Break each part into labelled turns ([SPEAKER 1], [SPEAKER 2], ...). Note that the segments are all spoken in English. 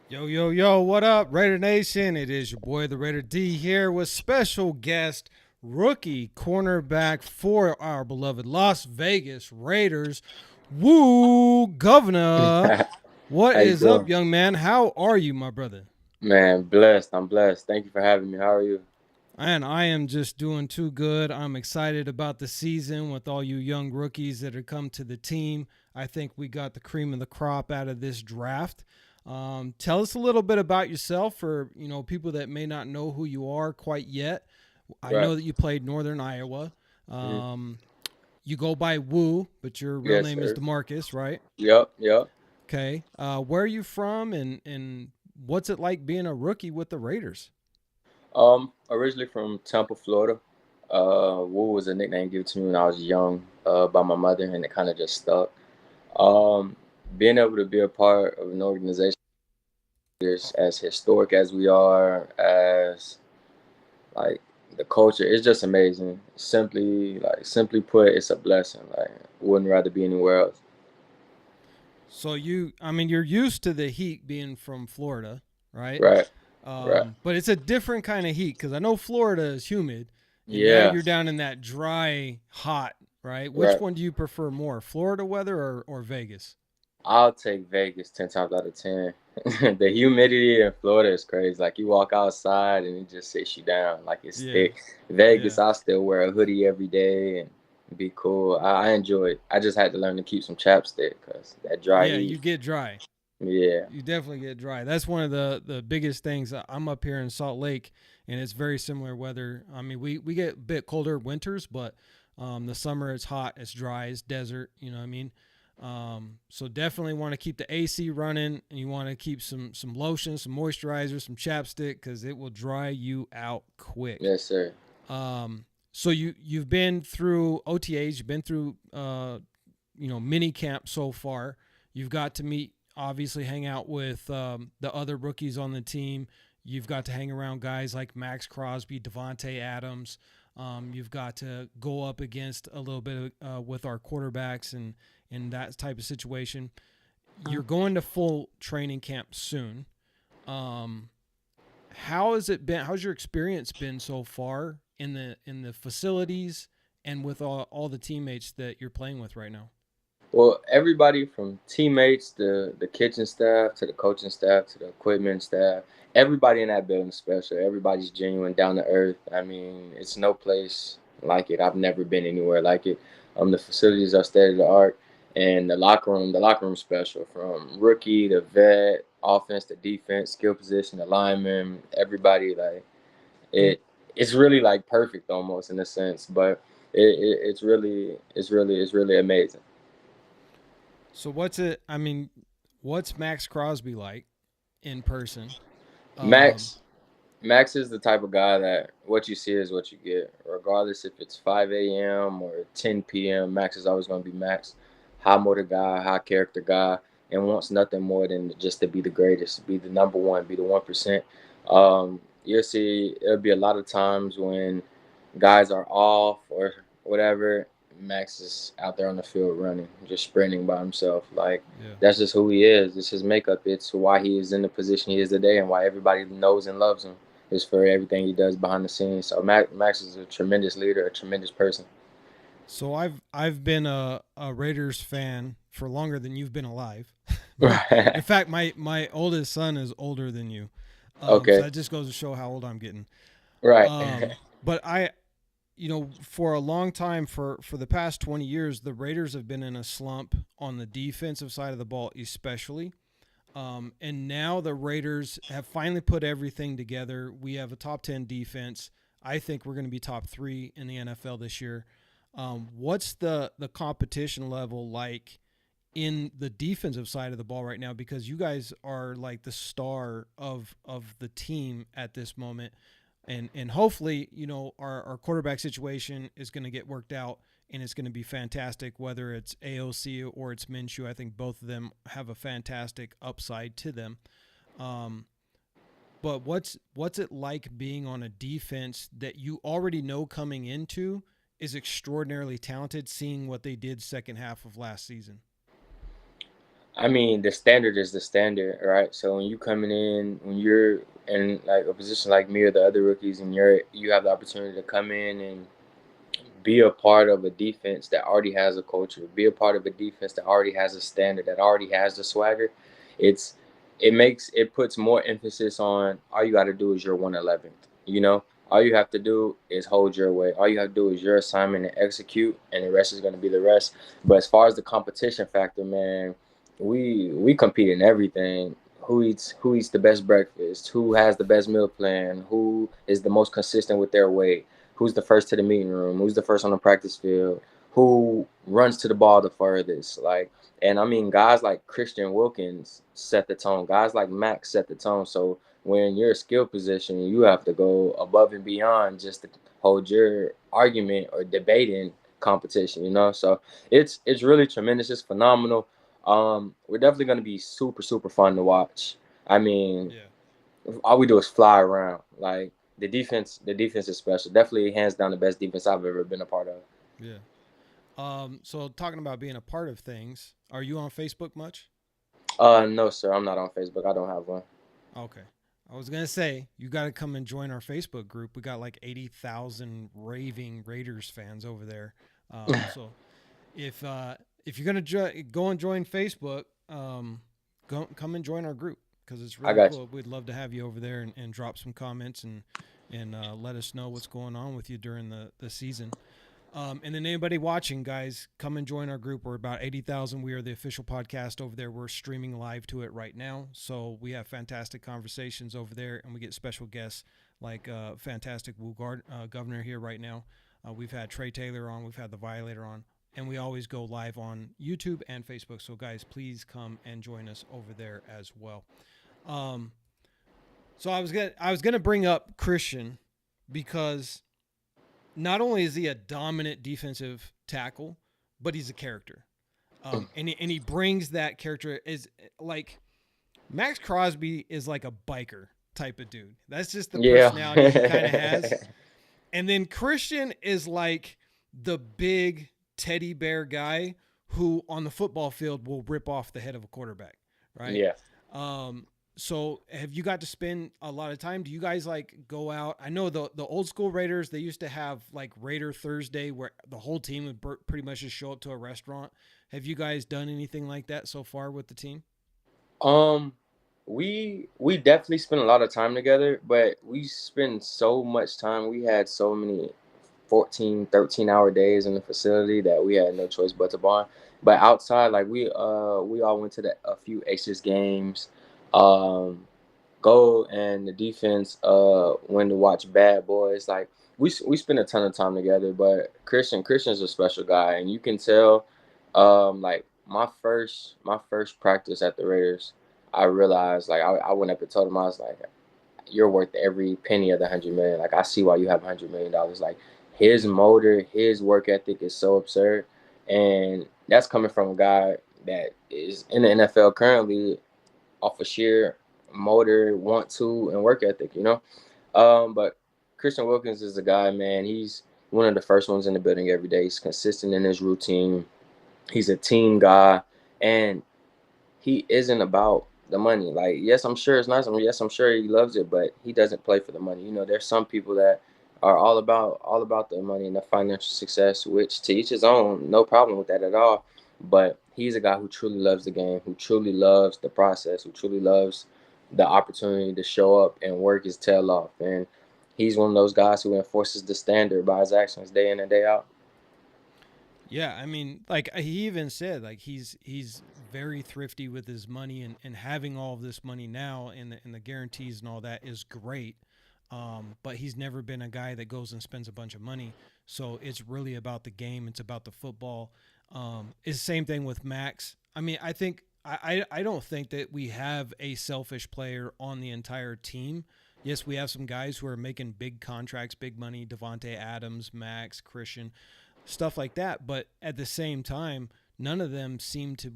[SPEAKER 1] Yo, yo, yo, what up, Raider Nation? It is your boy, the Raider D, here with special guest, rookie cornerback for our beloved Las Vegas Raiders, Woo Governor. What
[SPEAKER 2] How you
[SPEAKER 1] is up,
[SPEAKER 2] doing?
[SPEAKER 1] young man? How are you, my brother?
[SPEAKER 2] Man, blessed. I'm blessed. Thank you for having me. How are you?
[SPEAKER 1] And I am just doing too good. I'm excited about the season with all you young rookies that have come to the team. I think we got the cream of the crop out of this draft. Tell us a little bit about yourself for people that may not know who you are quite yet. I
[SPEAKER 2] Right.
[SPEAKER 1] know that you played Northern Iowa.
[SPEAKER 2] hmm
[SPEAKER 1] Um, you go by Woo, but your real
[SPEAKER 2] Yes,
[SPEAKER 1] name is
[SPEAKER 2] sir.
[SPEAKER 1] Demarcus, right?
[SPEAKER 2] Yep.
[SPEAKER 1] Okay. Where are you from, and what's it like being a rookie with the Raiders?
[SPEAKER 2] Originally from Tampa, Florida. Woo was a nickname given to me when I was young, by my mother, and it kind of just stuck. Um, Being able to be a part of an organization as historic as we are, as like the culture, it's just amazing. Simply put, it's a blessing. Like, wouldn't rather be anywhere else.
[SPEAKER 1] So you're used to the heat being from Florida, right?
[SPEAKER 2] Right. Right.
[SPEAKER 1] But it's a different kind of heat because I know Florida is humid, and now
[SPEAKER 2] Yeah.
[SPEAKER 1] you're down in that dry, hot, right? Which
[SPEAKER 2] Right.
[SPEAKER 1] one do you prefer more, Florida weather or Vegas?
[SPEAKER 2] I'll take Vegas 10 times out of 10. The humidity in Florida is crazy. Like you walk outside and it just sits you down. Like it's
[SPEAKER 1] Yeah,
[SPEAKER 2] thick. Vegas,
[SPEAKER 1] yeah,
[SPEAKER 2] I still wear a hoodie every day and be cool. I enjoy it. I just had to learn to keep some chapstick because that dry
[SPEAKER 1] yeah.
[SPEAKER 2] heat.
[SPEAKER 1] You get dry.
[SPEAKER 2] Yeah.
[SPEAKER 1] You definitely get dry. That's one of the biggest things. I'm up here in Salt Lake, and it's very similar weather. I mean, we get a bit colder winters, but the summer it's hot, it's dry, it's desert. You know what I mean? So definitely want to keep the AC running, and you want to keep some lotion, some moisturizer, some chapstick, because it will dry you out quick.
[SPEAKER 2] Yes, sir.
[SPEAKER 1] So you've been through OTAs, you've been through mini camp so far. You've got to meet, obviously, hang out with the other rookies on the team. You've got to hang around guys like Max Crosby, Devonte Adams. You've got to go up against a little bit with our quarterbacks and in that type of situation. You're going to full training camp soon. Um, how has it been? How's your experience been so far in the facilities and with all the teammates that you're playing with right now?
[SPEAKER 2] Well, everybody from teammates to the kitchen staff to the coaching staff to the equipment staff, everybody in that building is special. Everybody's genuine, down to earth. I mean, it's no place like it. I've never been anywhere like it. The facilities are state of the art, and the locker room special. From rookie to vet, offense to defense, skill position, to lineman, everybody like it. It's really like perfect almost in a sense, but it's really amazing.
[SPEAKER 1] So what's it? I mean, what's Max Crosby like in person? Um,
[SPEAKER 2] Max Max is the type of guy that what you see is what you get, regardless if it's 5 a.m. or 10 p.m. Max is always going to be Max. High motor guy, high character guy, and wants nothing more than just to be the greatest, be the number one, be the 1%. You'll see there'll be a lot of times when guys are off or whatever. Max is out there on the field running, just sprinting by himself. Like
[SPEAKER 1] yeah.
[SPEAKER 2] that's just who he is. It's his makeup. It's why he is in the position he is today, and why everybody knows and loves him is for everything he does behind the scenes. So Max is a tremendous leader, a tremendous person.
[SPEAKER 1] So I've been a Raiders fan for longer than you've been alive. In
[SPEAKER 2] Right.
[SPEAKER 1] fact, my oldest son is older than you. So
[SPEAKER 2] Okay.
[SPEAKER 1] that just goes to show how old I'm getting.
[SPEAKER 2] Right.
[SPEAKER 1] But for a long time, for the past 20 years, the Raiders have been in a slump on the defensive side of the ball, especially. And now the Raiders have finally put everything together. We have a top 10 defense. I think we're going to be top three in the NFL this year. What's the competition level like in the defensive side of the ball right now? Because you guys are like the star of the team at this moment, and hopefully our quarterback situation is going to get worked out and it's going to be fantastic, whether it's AOC or it's Minshew. I think both of them have a fantastic upside to them. Um, but what's it like being on a defense that you already know coming into is extraordinarily talented, seeing what they did second half of last season?
[SPEAKER 2] I mean, the standard is the standard, right? So when you coming in, when you're in like a position like me or the other rookies, and you have the opportunity to come in and be a part of a defense that already has a culture, be a part of a defense that already has a standard, that already has the swagger. It's it puts more emphasis on all you got to do is your 111th. You know, all you have to do is hold your way. All you have to do is your assignment and execute, and the rest is going to be the rest. But as far as the competition factor, man, we compete in everything. Who eats the best breakfast? Who has the best meal plan? Who is the most consistent with their weight? Who's the first to the meeting room, who's the first on the practice field, who runs to the ball the furthest. Like, and I mean, guys like Christian Wilkins set the tone. Guys like Max set the tone. So when you're a skill position, you have to go above and beyond just to hold your argument or debating competition. So it's really tremendous. It's phenomenal. We're definitely going to be super super fun to watch. I mean,
[SPEAKER 1] Yeah.
[SPEAKER 2] all we do is fly around. Like the defense is special. Definitely hands down the best defense I've ever been a part of.
[SPEAKER 1] Yeah. So talking about being a part of things, are you on Facebook much?
[SPEAKER 2] No, sir, I'm not on Facebook. I don't have one.
[SPEAKER 1] Okay. I was gonna say you got to come and join our Facebook group. We got like 80,000 raving Raiders fans over there. So if you're gonna go and join Facebook, go come and join our group because it's
[SPEAKER 2] I
[SPEAKER 1] really
[SPEAKER 2] got you.
[SPEAKER 1] cool. We'd love to have you over there and drop some comments and let us know what's going on with you during the season. And then anybody watching, guys, come and join our group. We're about 80,000. We are the official podcast over there. We're streaming live to it right now. So we have fantastic conversations over there, and we get special guests like fantastic Governor here right now. We've had Trey Taylor on. We've had the Violator on. And we always go live on YouTube and Facebook. So, guys, please come and join us over there as well. Um, so I was gonna bring up Christian because not only is he a dominant defensive tackle, but he's a character. And he brings that character is like Max Crosby is like a biker type of dude. That's just the
[SPEAKER 2] Yeah.
[SPEAKER 1] personality he kind of has. And then Christian is like the big teddy bear guy who on the football field will rip off the head of a quarterback, right?
[SPEAKER 2] Yeah.
[SPEAKER 1] Um, so have you got to spend a lot of time? Do you guys like go out? I know the old school Raiders, they used to have like Raider Thursday where the whole team would pretty much just show up to a restaurant. Have you guys done anything like that so far with the team?
[SPEAKER 2] Um, we definitely spend a lot of time together, but we spend so much time. We had so many 14, 13-hour days in the facility that we had no choice but to bond. But outside, like we all went to a few Aces games. Um, Go and the defense when to watch Bad Boys. Like we spend a ton of time together. But Christian's a special guy, and you can tell. Like my first practice at the Raiders, I realized like I went up and told him I was like, you're worth every penny of the 100 million. Like I see why you have $100 million. Like his
[SPEAKER 1] Yeah.
[SPEAKER 2] motor, his work ethic is so absurd, and that's coming from a guy that is in the NFL currently off of sheer motor, want to, and work ethic. But Christian Wilkins is a guy, man. He's one of the first ones in the building every day. He's consistent in his routine. He's a team guy, and he isn't about the money. Like, yes, I'm sure it's nice. I mean, yes, I'm sure he loves it, but he doesn't play for the money. There's some people that are all about the money and the financial success, which to each his own, no problem with that at all. But he's a guy who truly loves the game, who truly loves the process, who truly loves the opportunity to show up and work his tail off. And he's one of those guys who enforces the standard by his actions day in and day out.
[SPEAKER 1] Yeah, I mean, like he even said, like he's very thrifty with his money and having all of this money now and the guarantees and all that is great. But he's never been a guy that goes and spends a bunch of money. So it's really about the game. It's about the football. It's the same thing with Max. I mean, I don't think that we have a selfish player on the entire team. Yes, we have some guys who are making big contracts, big money. Devonte Adams, Max, Christian, stuff like that. But at the same time, none of them seem to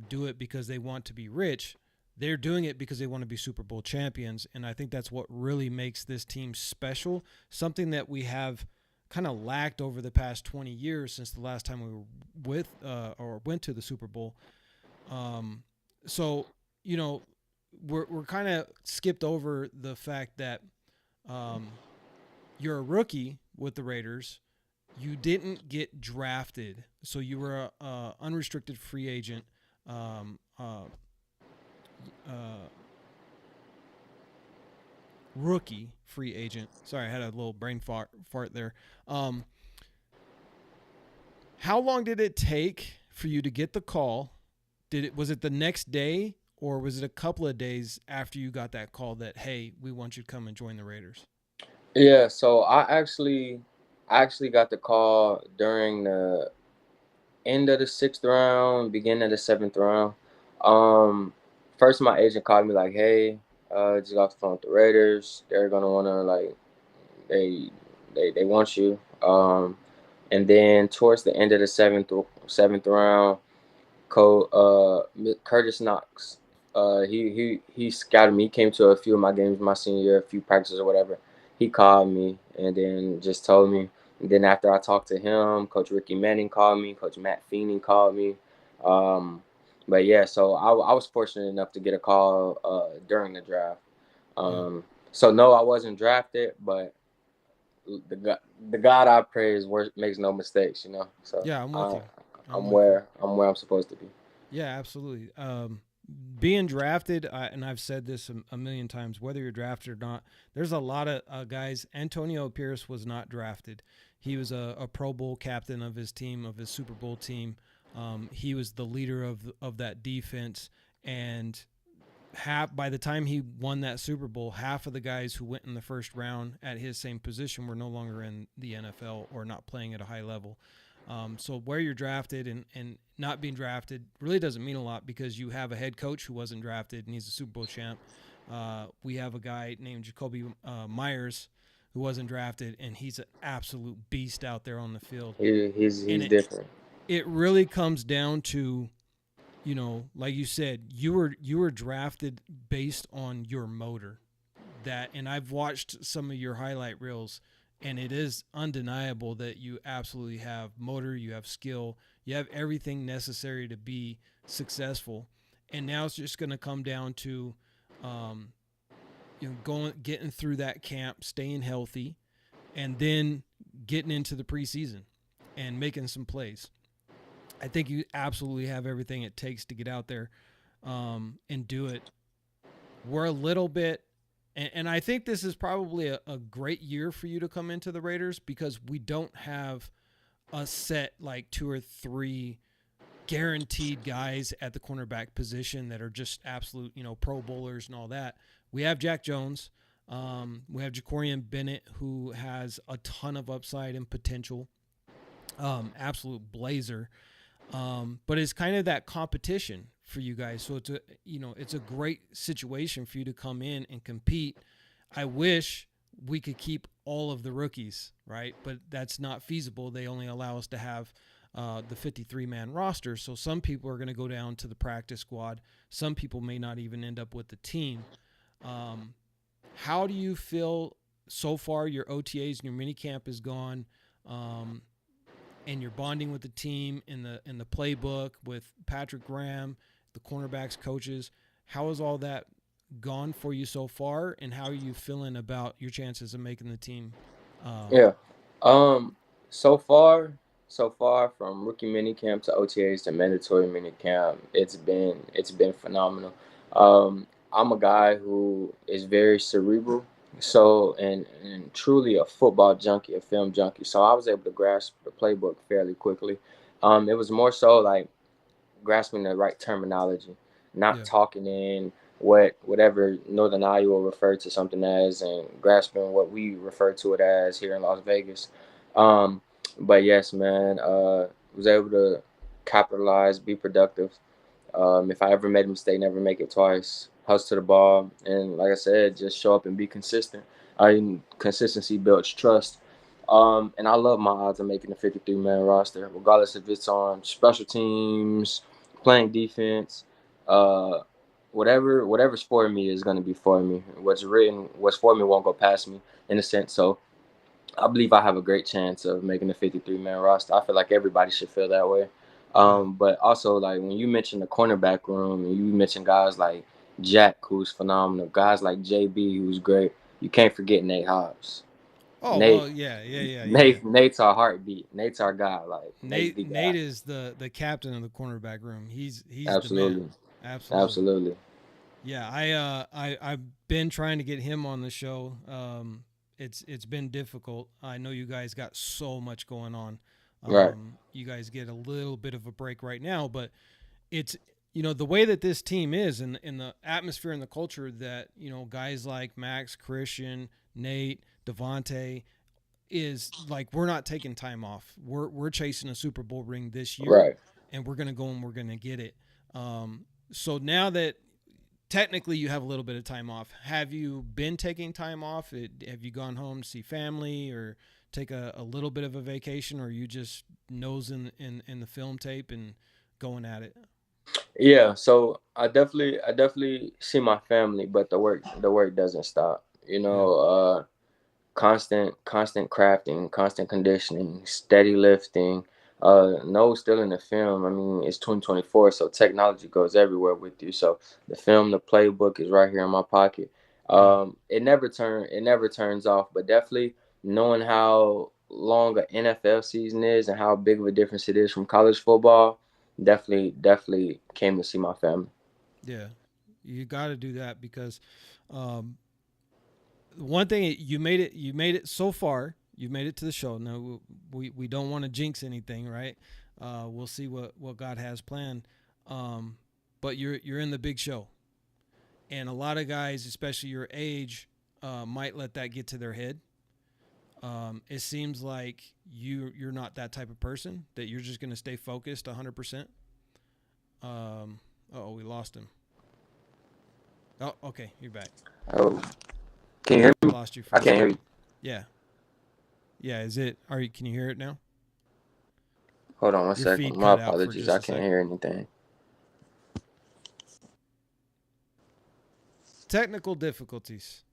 [SPEAKER 1] do it because they want to be rich. They're doing it because they want to be Super Bowl champions, and I think that's what really makes this team special. Something that we have kind of lacked over the past 20 years since the last time we were with or went to the Super Bowl. Um, So, you know, we're kind of skipped over the fact that um, you're a rookie with the Raiders. You didn't get drafted, so you were a unrestricted free agent. Um, uh, uh, Rookie free agent. Sorry, I had a little brain fart there. Um, how long did it take for you to get the call? Was it the next day, or was it a couple of days after you got that call that, hey, we want you to come and join the Raiders?
[SPEAKER 2] Yeah, so I actually got the call during the end of the sixth round, beginning of the seventh round. Um, First my agent called me like, "Hey, just got off the phone with the Raiders. They're gonna wanna like they they want you." And then towards the end of the seventh round, Curtis Knox. He scouted me. He came to a few of my games my senior year, a few practices or whatever. He called me and then just told me. And then after I talked to him, Coach Ricky Manning called me. Coach Matt Feeney called me. Um, but yeah, so I was fortunate enough to get a call during the draft.
[SPEAKER 1] Yeah.
[SPEAKER 2] So no, I wasn't drafted, but the God, the God I praise makes no mistakes, you know. So
[SPEAKER 1] Yeah, I'm with you. I'm
[SPEAKER 2] I'm
[SPEAKER 1] with you.
[SPEAKER 2] where I'm supposed to be.
[SPEAKER 1] Yeah, absolutely. Being drafted, and I've said this a million times, whether you're drafted or not, there's a lot of guys. Antonio Pierce was not drafted. He was a Pro Bowl captain of his team, of his Super Bowl team. He was the leader of that defense, and by the time he won that Super Bowl, half of the guys who went in the first round at his same position were no longer in the NFL or not playing at a high level. So where you're drafted and not being drafted really doesn't mean a lot because you have a head coach who wasn't drafted and he's a Super Bowl champ. We have a guy named Jacoby Myers who wasn't drafted and he's an absolute beast out there on the field. And
[SPEAKER 2] He's different.
[SPEAKER 1] it really comes down to, like you said, you were drafted based on your motor. That, and I've watched some of your highlight reels, and it is undeniable that you absolutely have motor, you have skill, you have everything necessary to be successful. And now it's just going to come down to, um, getting through that camp, staying healthy, and then getting into the preseason and making some plays. I think you absolutely have everything it takes to get out there and do it. We're a little bit, and I think this is probably a great year for you to come into the Raiders because we don't have a set like two or three guaranteed guys at the cornerback position that are just absolute, Pro Bowlers and all that. We have Jack Jones. We have Jacorian Bennett, who has a ton of upside and potential. Absolute blazer. But it's kind of that competition for you guys. So it's a great situation for you to come in and compete. I wish we could keep all of the rookies, right? But that's not feasible. They only allow us to have the 53-man roster. So some people are going to go down to the practice squad. Some people may not even end up with the team. Um, how do you feel so far? Your OTAs and your mini camp is gone. Um, and you're bonding with the team in the playbook with Patrick Graham, the cornerbacks coaches. How has all that gone for you so far, and how are you feeling about your chances of making the team? Um,
[SPEAKER 2] Yeah. Um. So far, so far from rookie minicamp to OTAs to mandatory minicamp, it's been phenomenal. I'm a guy who is very cerebral, so and truly a football junkie, a film junkie. So I was able to grasp the playbook fairly quickly. It was more so like grasping the right terminology, not
[SPEAKER 1] yeah,
[SPEAKER 2] talking in whatever Northern Iowa referred to something as, and grasping what we refer to it as here in Las Vegas. Um, but yes, man, was able to capitalize, be productive. If I ever made a mistake, never make it twice. Hustle to the ball, and like I said, just show up and be consistent. Consistency builds trust. And I love my odds of making the 53-man roster, regardless if it's on special teams, playing defense, uh, whatever's for me is going to be for me. What's for me won't go past me in a sense. So I believe I have a great chance of making the 53-man roster. I feel like everybody should feel that way.
[SPEAKER 1] Yeah.
[SPEAKER 2] But also, like, when you mention the cornerback room and you mention guys like Jack, who's phenomenal, guys like JB, who's great, you can't forget Nate Hobbs.
[SPEAKER 1] Oh
[SPEAKER 2] Nate,
[SPEAKER 1] well, yeah.
[SPEAKER 2] Nate's our heartbeat. Nate's our guy. Like, Nate's the
[SPEAKER 1] Nate
[SPEAKER 2] guy.
[SPEAKER 1] is the captain of the cornerback room. He's the man.
[SPEAKER 2] Absolutely,
[SPEAKER 1] Absolutely.
[SPEAKER 2] absolutely.
[SPEAKER 1] Yeah, I've been trying to get him on the show. It's been difficult. I know you guys got so much going on.
[SPEAKER 2] Right,
[SPEAKER 1] You guys get a little bit of a break right now, but it's the way that this team is and in the atmosphere and the culture that guys like Max, Christian, Nate, Devontae is like we're not taking time off. We're chasing a Super Bowl ring this year,
[SPEAKER 2] right.
[SPEAKER 1] and we're gonna go and we're gonna get it. So now that technically you have a little bit of time off, have you been taking time off? Have you gone home to see family or take a little bit of a vacation, or are you just nosing in the film tape and going at it?
[SPEAKER 2] Yeah, so I definitely see my family, but the work doesn't stop.
[SPEAKER 1] Yeah,
[SPEAKER 2] Constant crafting, constant conditioning, steady lifting. No, still in the film. I mean, it's 2024, so technology goes everywhere with you. So the film, the playbook is right here in my pocket.
[SPEAKER 1] yeah,
[SPEAKER 2] It never turns off, but definitely knowing how long an NFL season is and how big of a difference it is from college football, definitely came to see my family.
[SPEAKER 1] yeah. You got to do that because um, one thing you made it so far. You made it to the show. Now we don't want to jinx anything, right? We'll see what God has planned. Um, but you're in the big show, and a lot of guys, especially your age, might let that get to their head. It seems like you're not that type of person that you're just going to stay focused 100%. Oh, we lost him. Oh, okay, you're back.
[SPEAKER 2] Oh, can you hear
[SPEAKER 1] We
[SPEAKER 2] me?
[SPEAKER 1] lost you for
[SPEAKER 2] I
[SPEAKER 1] a
[SPEAKER 2] can't hear
[SPEAKER 1] second.
[SPEAKER 2] you.
[SPEAKER 1] Yeah, yeah. Is it? Are you? Can you hear it now?
[SPEAKER 2] Hold on one
[SPEAKER 1] Your
[SPEAKER 2] second.
[SPEAKER 1] feed
[SPEAKER 2] My
[SPEAKER 1] cut out for
[SPEAKER 2] apologies.
[SPEAKER 1] just
[SPEAKER 2] I
[SPEAKER 1] a
[SPEAKER 2] can't
[SPEAKER 1] second.
[SPEAKER 2] hear anything.
[SPEAKER 1] Technical difficulties.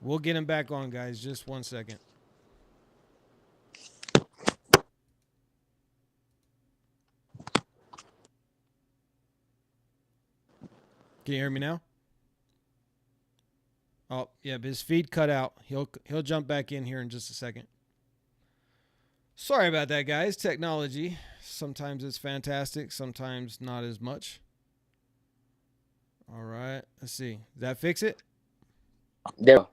[SPEAKER 1] We'll get him back on, guys. Just one second. Can you hear me now? Oh, yeah, but his feed cut out. He'll jump back in here in just a second. Sorry about that, guys. Technology. Sometimes it's fantastic, sometimes not as much. All right. Let's see. Did that fix it?
[SPEAKER 2] There,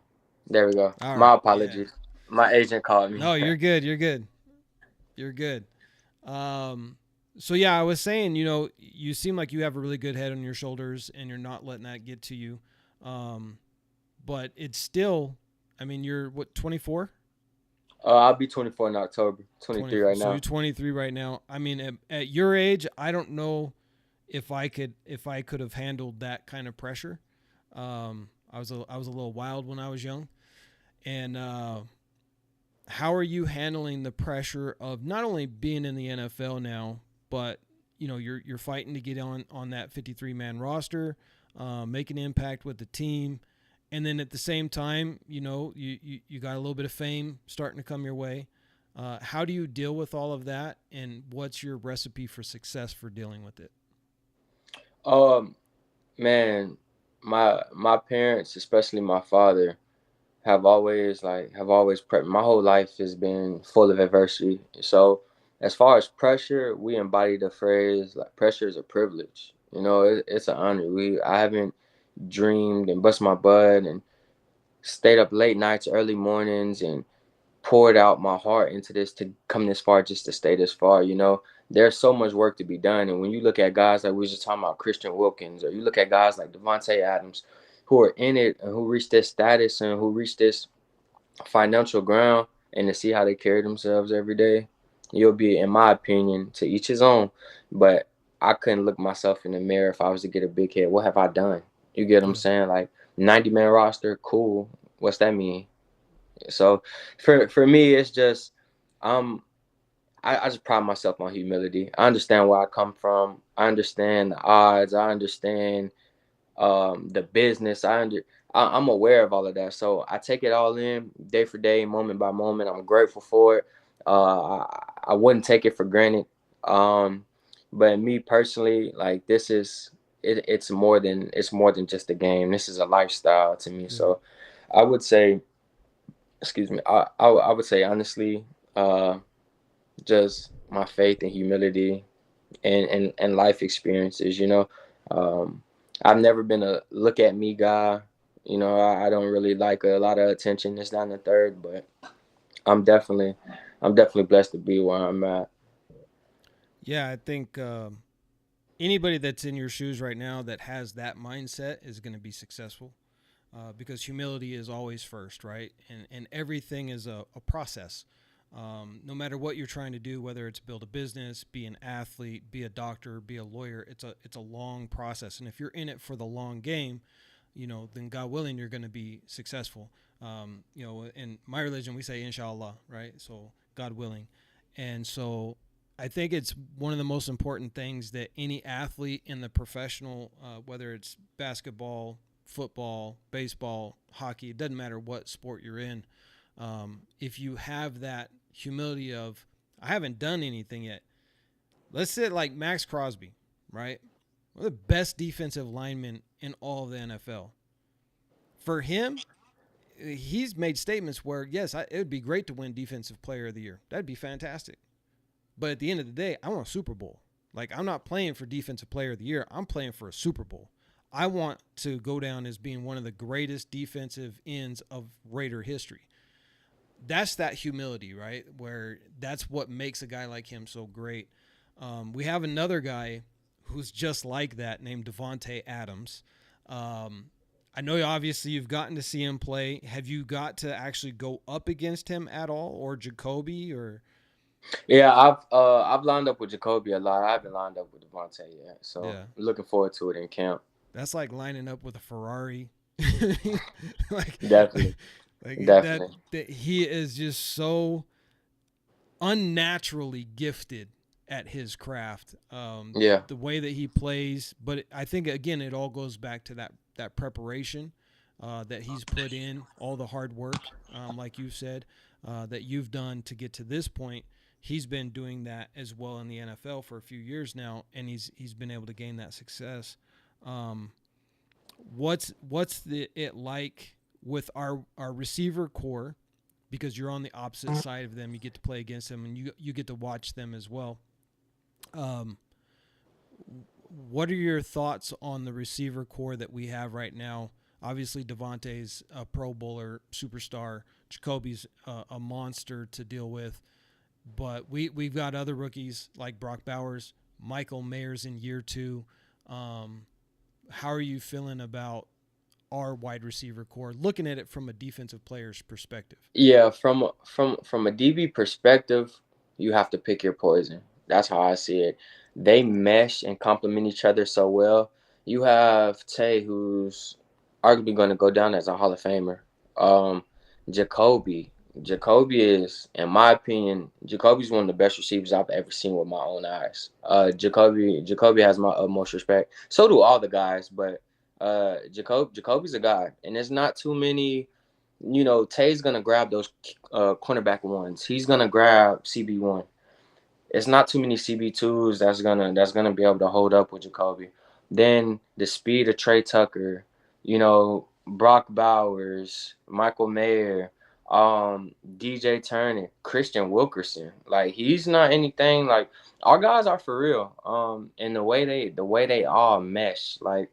[SPEAKER 2] there we go.
[SPEAKER 1] All
[SPEAKER 2] My
[SPEAKER 1] right. Yeah.
[SPEAKER 2] apologies. My agent called me.
[SPEAKER 1] No, you're good. You're good. You're good. Um, so yeah, I was saying, you seem like you have a really good head on your shoulders, and you're not letting that get to you. Um, but it's still, I mean, you're what 24,
[SPEAKER 2] I'll be 24 in October.
[SPEAKER 1] 20.
[SPEAKER 2] 23 right
[SPEAKER 1] So you're
[SPEAKER 2] now.
[SPEAKER 1] 23 right now. I mean, at your age, I don't know if I could have handled that kind of pressure. I was a little wild when I was young, and how are you handling the pressure of not only being in the NFL now, but you're fighting to get on that 53 man roster, make an impact with the team, and then at the same time, you got a little bit of fame starting to come your way. How do you deal with all of that, and what's your recipe for success for dealing with it?
[SPEAKER 2] Um, Man, my parents, especially my father, have always prepped. My whole life has been full of adversity. So as far as pressure, we embody the phrase like pressure is a privilege. It's an honor. I haven't dreamed and bust my butt and stayed up late nights, early mornings, and poured out my heart into this to come this far just to stay this far. There's so much work to be done. And when you look at guys like we were just talking about Christian Wilkins, or you look at guys like Devontae Adams, who are in it and who reached this status and who reached this financial ground, and to see how they carry themselves every day, you'll be, in my opinion, to each his own. But I couldn't look myself in the mirror if I was to get a big head. What have I done? You get what I'm
[SPEAKER 1] Yeah.
[SPEAKER 2] saying? Like 90-man roster, cool. What's that mean? So for me, it's just um I just pride myself on humility. I understand where I come from. I understand the odds. I understand the business. I'm aware of all of that. So I take it all in day for day, moment by moment. I'm grateful for it. I wouldn't take it for granted. Um, but me personally, like this is it's more than just a game. This is a lifestyle to me.
[SPEAKER 1] Yeah.
[SPEAKER 2] So I would say, excuse me, I would say honestly, uh, just my faith and humility and life experiences. Um, I've never been a look at me guy. I don't really like a lot of attention. It's down the third, but I'm definitely, I'm definitely blessed to be where I'm at.
[SPEAKER 1] Yeah, I think anybody that's in your shoes right now that has that mindset is going to be successful, because humility is always first, right? And everything is a process. No matter what you're trying to do, whether it's build a business, be an athlete, be a doctor, be a lawyer, it's a long process. And if you're in it for the long game, then God willing, you're going to be successful. In my religion, we say inshallah, right? So God willing. And so I think it's one of the most important things that any athlete in the professional, whether it's basketball, football, baseball, hockey, it doesn't matter what sport you're in. If you have that humility of, I haven't done anything yet. Let's say like Max Crosby, right? One of the best defensive linemen in all of the NFL. For him, he's made statements where, yes, it would be great to win Defensive Player of the Year. That'd be fantastic. But at the end of the day, I want a Super Bowl. Like, I'm not playing for Defensive Player of the Year. I'm playing for a Super Bowl. I want to go down as being one of the greatest defensive ends of Raider history. That's that humility, right? Where that's what makes a guy like him so great. We have another guy who's just like that named Devontae Adams. Um, I know obviously you've gotten to see him play. Have you got to actually go up against him at all, or Jacoby, or
[SPEAKER 2] Yeah, I've lined up with Jacoby a lot. I haven't lined up with Devontae yet, so
[SPEAKER 1] yeah?
[SPEAKER 2] looking forward to it in camp.
[SPEAKER 1] That's like lining up with a Ferrari. like,
[SPEAKER 2] Definitely,
[SPEAKER 1] like that,
[SPEAKER 2] definitely.
[SPEAKER 1] that he is just so unnaturally gifted at his craft.
[SPEAKER 2] Yeah,
[SPEAKER 1] The way that he plays, but I think again it all goes back to that preparation that he's put in, all the hard work, like you said, that you've done to get to this point. He's been doing that as well in the NFL for a few years now, and he's been able to gain that success. Um, it like with our receiver core, because you're on the opposite side of them, you get to play against them, and you get to watch them as well. um, what are your thoughts on the receiver core that we have right now? Obviously Devontae's a pro bowler superstar, Jacoby's a monster to deal with, but we've got other rookies like Brock Bowers, Michael Mayer's in year 2. um, how are you feeling about our wide receiver core, looking at it from a defensive player's perspective?
[SPEAKER 2] yeah. From a DB perspective, you have to pick your poison. That's how I see it. They mesh and complement each other so well. You have Tay, who's arguably going to go down as a Hall of Famer. Um, Jacoby, Jacoby is, in my opinion, Jacoby's one of the best receivers I've ever seen with my own eyes. Jacoby has my utmost respect. So do all the guys, but Jacoby's a guy, and there's not too many. Tay's gonna grab those cornerback ones. He's gonna grab CB1. It's not too many CB2s that's gonna be able to hold up with Jacoby. Then the speed of Trey Tucker, Brock Bowers, Michael Mayer, DJ Turner, Christian Wilkerson. Like he's not anything like our guys are for real. And the way they all mesh, like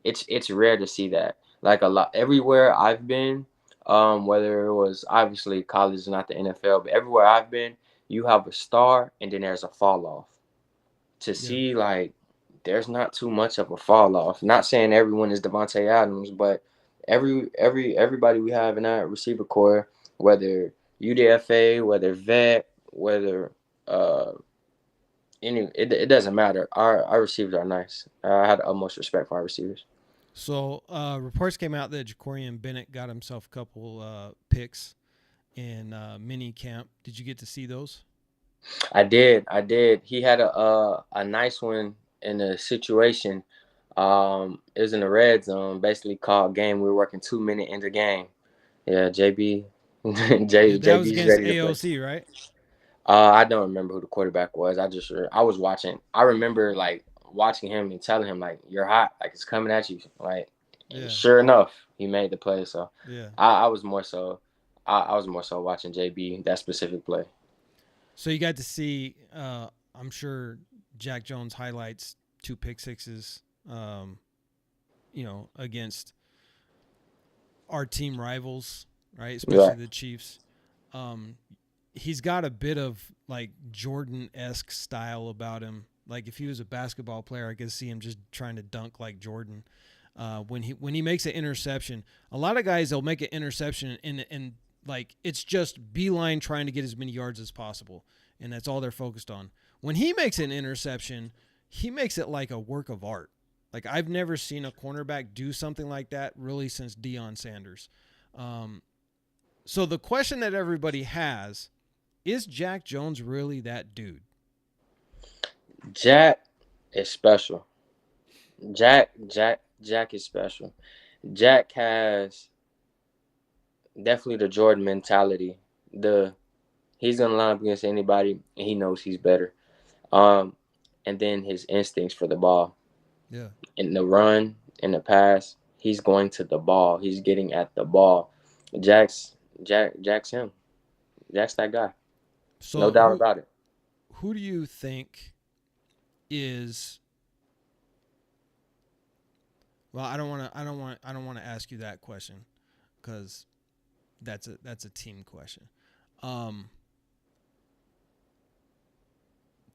[SPEAKER 2] it's rare to see that. Like a lot everywhere I've been, whether it was obviously college, not the NFL, but everywhere I've been, you have a star and then there's a fall off. To
[SPEAKER 1] Yeah.
[SPEAKER 2] see like there's not too much of a fall off. Not saying everyone is Devontae Adams, but everybody we have in that receiver core, whether UDFA, whether vet, whether uh it doesn't matter. Our receivers are nice. I had the utmost respect for our receivers.
[SPEAKER 1] So reports came out that Jacorian Bennett got himself a couple picks in mini camp. Did you get to see those?
[SPEAKER 2] I did. He had a nice one in a situation. It was in the red zone, basically called game. We were working 2 minute into game. Yeah, JB,
[SPEAKER 1] That was
[SPEAKER 2] JB's
[SPEAKER 1] against
[SPEAKER 2] ready to play.
[SPEAKER 1] AOC, right?
[SPEAKER 2] I don't remember who the quarterback was. I was watching. I remember like watching him and telling him like you're hot, like it's coming at you. Like, and
[SPEAKER 1] Yeah,
[SPEAKER 2] sure enough, he made the play. So
[SPEAKER 1] yeah.
[SPEAKER 2] I was more so, I was more so watching JB that specific play.
[SPEAKER 1] So you got to see, I'm sure, Jack Jones highlights 2 pick sixes, against our team rivals, right? Especially
[SPEAKER 2] Right.
[SPEAKER 1] the Chiefs. Um, he's got a bit of like Jordan-esque style about him. Like if he was a basketball player, I could see him just trying to dunk like Jordan. When he makes an interception, a lot of guys they'll make an interception and like it's just beeline trying to get as many yards as possible, and that's all they're focused on. When he makes an interception, he makes it like a work of art. Like I've never seen a cornerback do something like that really since Deion Sanders. Um, so the question that everybody has is Jack Jones really that dude?
[SPEAKER 2] Jack is special. Jack is special. Jack has definitely the Jordan mentality. The He's gonna line up against anybody, and he knows he's better. Um, and then his instincts for the ball
[SPEAKER 1] Yeah.
[SPEAKER 2] in the run, in the pass, he's going to the ball. He's getting at the ball. Jack's him. Jack's that guy. No
[SPEAKER 1] So
[SPEAKER 2] doubt about it.
[SPEAKER 1] who do you think is well, I don't want to ask you that question cuz that's a team question. Um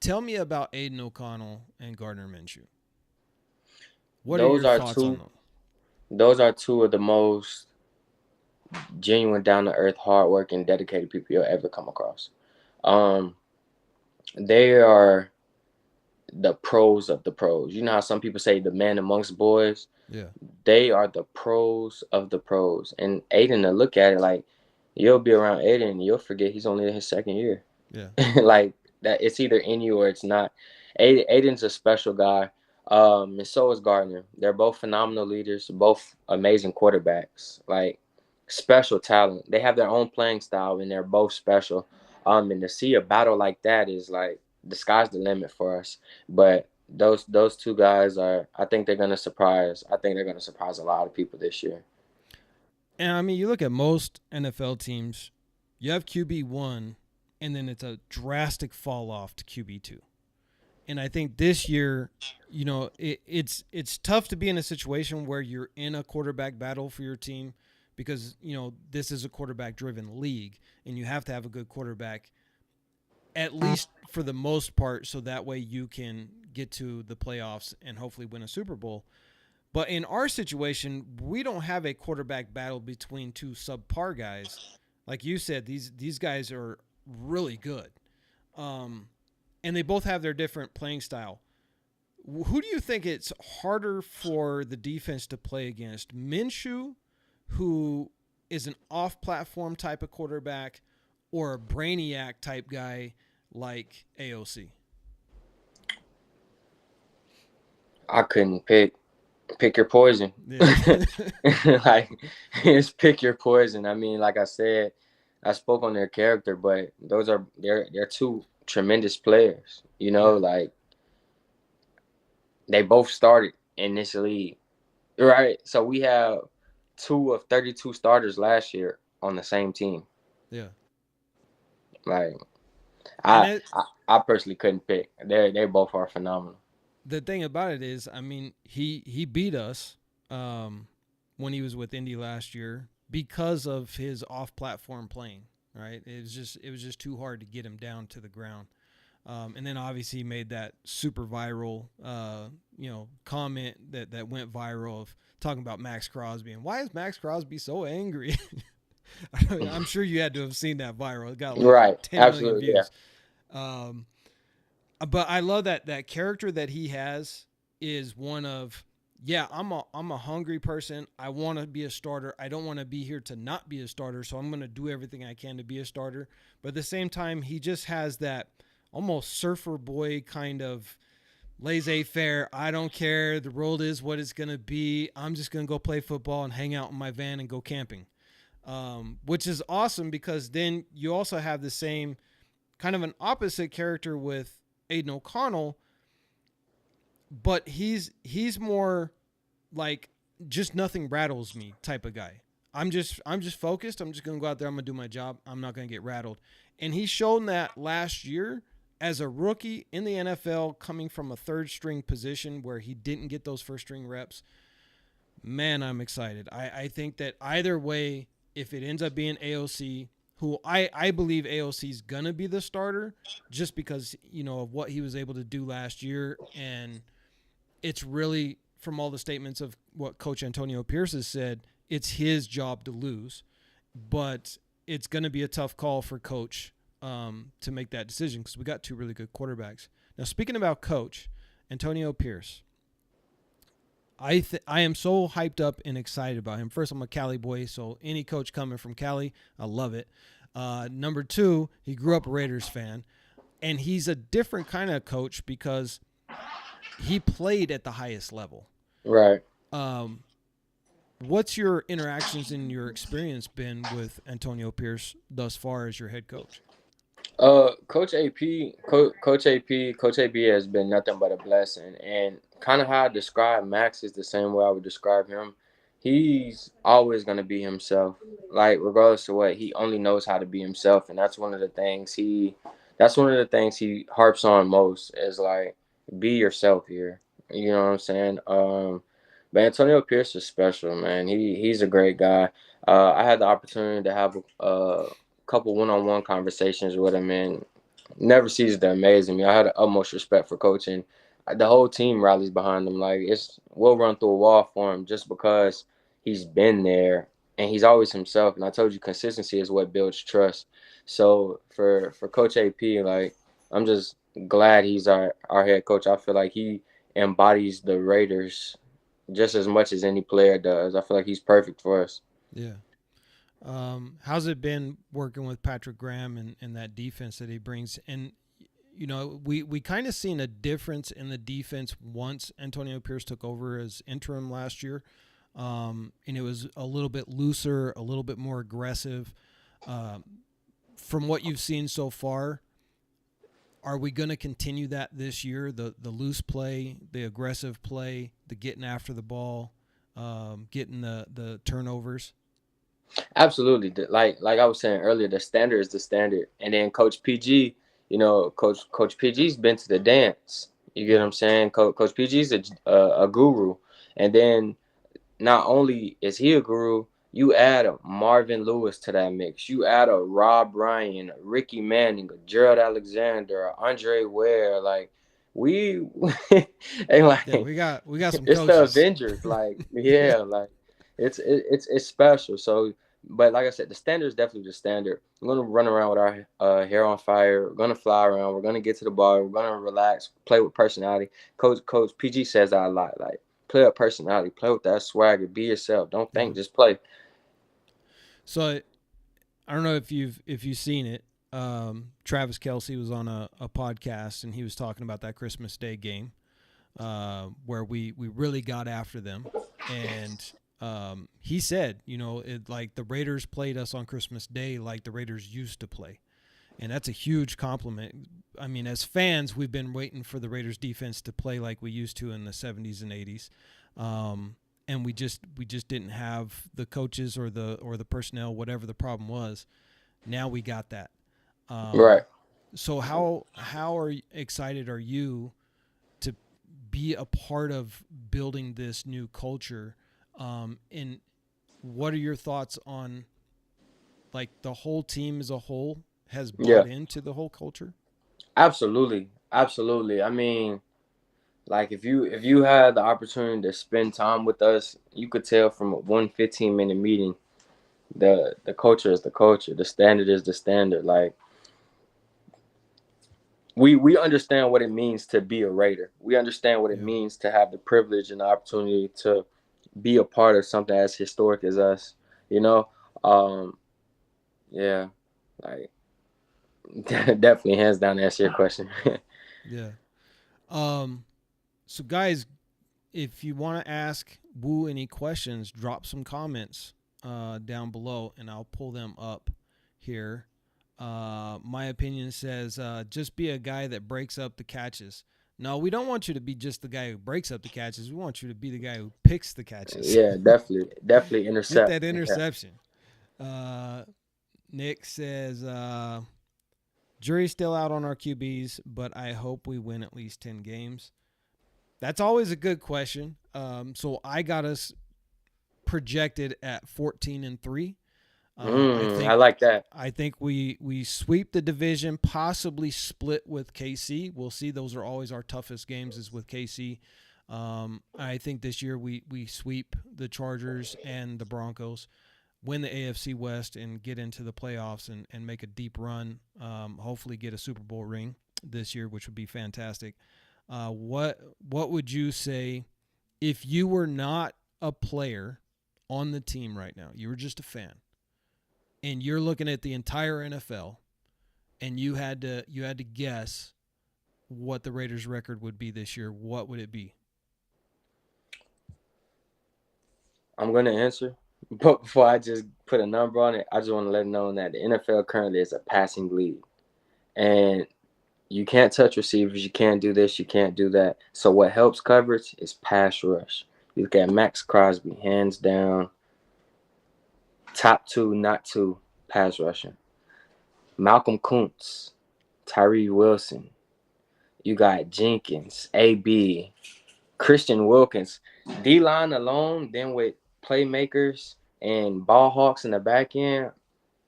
[SPEAKER 1] Tell me about Aiden O'Connell and Gardner Minshew. What are
[SPEAKER 2] Those
[SPEAKER 1] your
[SPEAKER 2] are
[SPEAKER 1] thoughts on
[SPEAKER 2] two.
[SPEAKER 1] them?
[SPEAKER 2] Those are two of the most genuine, down to earth, hardworking, dedicated people you'll ever come across. Um, they are the pros of the pros. You know how some people say the man amongst boys.
[SPEAKER 1] Yeah.
[SPEAKER 2] They are the pros of the pros. And Aiden, to look at it like you'll be around Aiden and you'll forget he's only in his second year.
[SPEAKER 1] Yeah.
[SPEAKER 2] Like that, it's either in you or it's not. Aiden's a special guy. And so is Gardner. They're both phenomenal leaders, both amazing quarterbacks. Like special talent. They have their own playing style and they're both special. And to see a battle like that is like the sky's the limit for us. But those two guys are, I think they're gonna surprise. I think they're gonna surprise a lot of people this year.
[SPEAKER 1] And I mean, you look at most NFL teams, you have QB1 and then it's a drastic fall off to QB2. And I think this year, it's tough to be in a situation where you're in a quarterback battle for your team because, this is a quarterback driven league and you have to have a good quarterback at least for the most part so that way you can get to the playoffs and hopefully win a Super Bowl. But in our situation, we don't have a quarterback battle between two subpar guys. Like you said, these guys are really good. And they both have their different playing style. Who do you think it's harder for the defense to play against? Minshew, who is an off-platform type of quarterback, or a brainiac type guy like AOC?
[SPEAKER 2] I couldn't pick your poison.
[SPEAKER 1] Yeah.
[SPEAKER 2] Like it's pick your poison. I mean, like I said, I spoke on their character, but they're two tremendous players.
[SPEAKER 1] Yeah.
[SPEAKER 2] Like they both started in this league, right? So we have two of 32 starters last year on the same team.
[SPEAKER 1] Yeah.
[SPEAKER 2] Like
[SPEAKER 1] And
[SPEAKER 2] I I personally couldn't pick. They both are phenomenal.
[SPEAKER 1] the thing about it is, I mean, he beat us when he was with Indy last year because of his off-platform playing. Right? It was just too hard to get him down to the ground. And then obviously he made that super viral, comment that went viral of talking about Max Crosby and why is Max Crosby so angry? I'm sure you had to have seen that viral. It got like
[SPEAKER 2] Right.
[SPEAKER 1] 10 million
[SPEAKER 2] Absolutely. Yeah.
[SPEAKER 1] views. Um, but I love that character that he has is one of, yeah, I'm a hungry person. I want to be a starter. I don't want to be here to not be a starter. So I'm going to do everything I can to be a starter. But at the same time, he just has that almost surfer boy kind of laissez-faire. I don't care. The world is what it's gonna be. I'm just gonna go play football and hang out in my van and go camping, which is awesome because then you also have the same kind of an opposite character with Aiden O'Connell, but he's more like just nothing rattles me type of guy. I'm just focused. I'm just gonna go out there. I'm gonna do my job. I'm not gonna get rattled. And he's shown that last year as a rookie in the NFL, coming from a third string position where he didn't get those first string reps. Man, I'm excited. I think that either way, if it ends up being AOC, who I believe AOC is gonna be the starter, just because of what he was able to do last year, and it's really from all the statements of what Coach Antonio Pierce has said, it's his job to lose, but it's going to be a tough call for Coach to make that decision because we got two really good quarterbacks. Now, speaking about Coach Antonio Pierce, I am so hyped up and excited about him. First, I'm a Cali boy, so any coach coming from Cali, I love it. Number two, he grew up a Raiders fan, and he's a different kind of coach because he played at the highest level.
[SPEAKER 2] Right.
[SPEAKER 1] Um, what's your interactions and your experience been with Antonio Pierce thus far as your head coach?
[SPEAKER 2] Coach AP has been nothing but a blessing, and kind of how I describe Max is the same way I would describe him. He's always gonna be himself, like regardless of what. He only knows how to be himself, and that's one of the things he harps on most is like be yourself here. You know what I'm saying? But Antonio Pierce is special, man. He's a great guy. I had the opportunity to have a couple one-on-one conversations with him, and never ceases to amaze me. I had the utmost respect for coaching. The whole team rallies behind him. Like we'll run through a wall for him just because he's been there and he's always himself. And I told you, consistency is what builds trust. So for Coach AP, like I'm just glad he's our head coach. I feel like he embodies the Raiders just as much as any player does. I feel like he's perfect for us.
[SPEAKER 1] Yeah. How's it been working with Patrick Graham and that defense that he brings? And we kind of seen a difference in the defense once Antonio Pierce took over as interim last year, and it was a little bit looser, a little bit more aggressive. From what you've seen so far, are we going to continue that this year? The loose play, the aggressive play, the getting after the ball, getting the turnovers.
[SPEAKER 2] Absolutely. Like I was saying earlier, the standard is the standard. And then Coach PG, Coach PG's been to the dance. You get what
[SPEAKER 1] Yeah.
[SPEAKER 2] I'm saying? Coach PG's a guru. And then not only is he a guru, you add a Marvin Lewis to that mix. You add a Rob Ryan, a Ricky Manning, a Gerald Alexander, a Andre Ware. Like we, and
[SPEAKER 1] Yeah,
[SPEAKER 2] like
[SPEAKER 1] we got some
[SPEAKER 2] it's the
[SPEAKER 1] coaches.
[SPEAKER 2] Avengers. Like yeah, like it's special. So, but like I said, the standard is definitely the standard. We're gonna run around with our hair on fire. We're gonna fly around. We're gonna get to the bar. We're gonna relax, play with personality. Coach PG says that a lot. Like play with personality, play with that swagger, be yourself. Don't
[SPEAKER 1] Yeah.
[SPEAKER 2] think, just play.
[SPEAKER 1] So I don't know if you've seen it. Travis Kelsey was on a podcast and he was talking about that Christmas Day game where we really got after them, and he said, like the Raiders played us on Christmas Day like the Raiders used to play, and that's a huge compliment. I mean, as fans, we've been waiting for the Raiders defense to play like we used to in the 70s and 80s. And we just didn't have the coaches or the personnel, whatever the problem was. Now we got that.
[SPEAKER 2] Right.
[SPEAKER 1] So how excited are you to be a part of building this new culture? And what are your thoughts on like the whole team as a whole has
[SPEAKER 2] Yeah.
[SPEAKER 1] bought into the whole culture?
[SPEAKER 2] Absolutely. Absolutely. I mean, like if you had the opportunity to spend time with us, you could tell from a 1 15-minute meeting, the culture is the culture, the standard is the standard. Like we understand what it means to be a Raider. We understand what it
[SPEAKER 1] Yeah.
[SPEAKER 2] means to have the privilege and the opportunity to be a part of something as historic as us. You know, um, yeah, like definitely hands down to answer your question.
[SPEAKER 1] Yeah. Um, So guys, if you want to ask Woo any questions, drop some comments down below, and I'll pull them up here. My opinion says just be a guy that breaks up the catches. No, we don't want you to be just the guy who breaks up the catches. We want you to be the guy who picks the catches.
[SPEAKER 2] Yeah, definitely
[SPEAKER 1] Get
[SPEAKER 2] intercept.
[SPEAKER 1] that
[SPEAKER 2] Yeah.
[SPEAKER 1] interception. Uh, Nick says jury's still out on our QBs, but I hope we win at least 10 games. That's always a good question. So I got us projected at 14-3. I
[SPEAKER 2] I
[SPEAKER 1] think
[SPEAKER 2] like that.
[SPEAKER 1] we sweep the division, possibly split with KC. We'll see. Those are always our toughest games is with KC. I think this year we sweep the Chargers and the Broncos, win the AFC West, and get into the playoffs and make a deep run. Hopefully get a Super Bowl ring this year, which would be fantastic. What would you say if you were not a player on the team right now? You were just a fan, and you're looking at the entire NFL, and you had to guess what the Raiders' record would be this year. What would it be?
[SPEAKER 2] I'm gonna answer, but before I just put a number on it, I just want to let know that the NFL currently is a passing league, and you can't touch receivers, you can't do this, you can't do that. So what helps coverage is pass rush. You look at Max Crosby, hands down, top two, not two, pass rushing. Malcolm Kuntz, Tyree Wilson. You got Jenkins, AB, Christian Wilkins. D line alone, then with playmakers and ball hawks in the back end,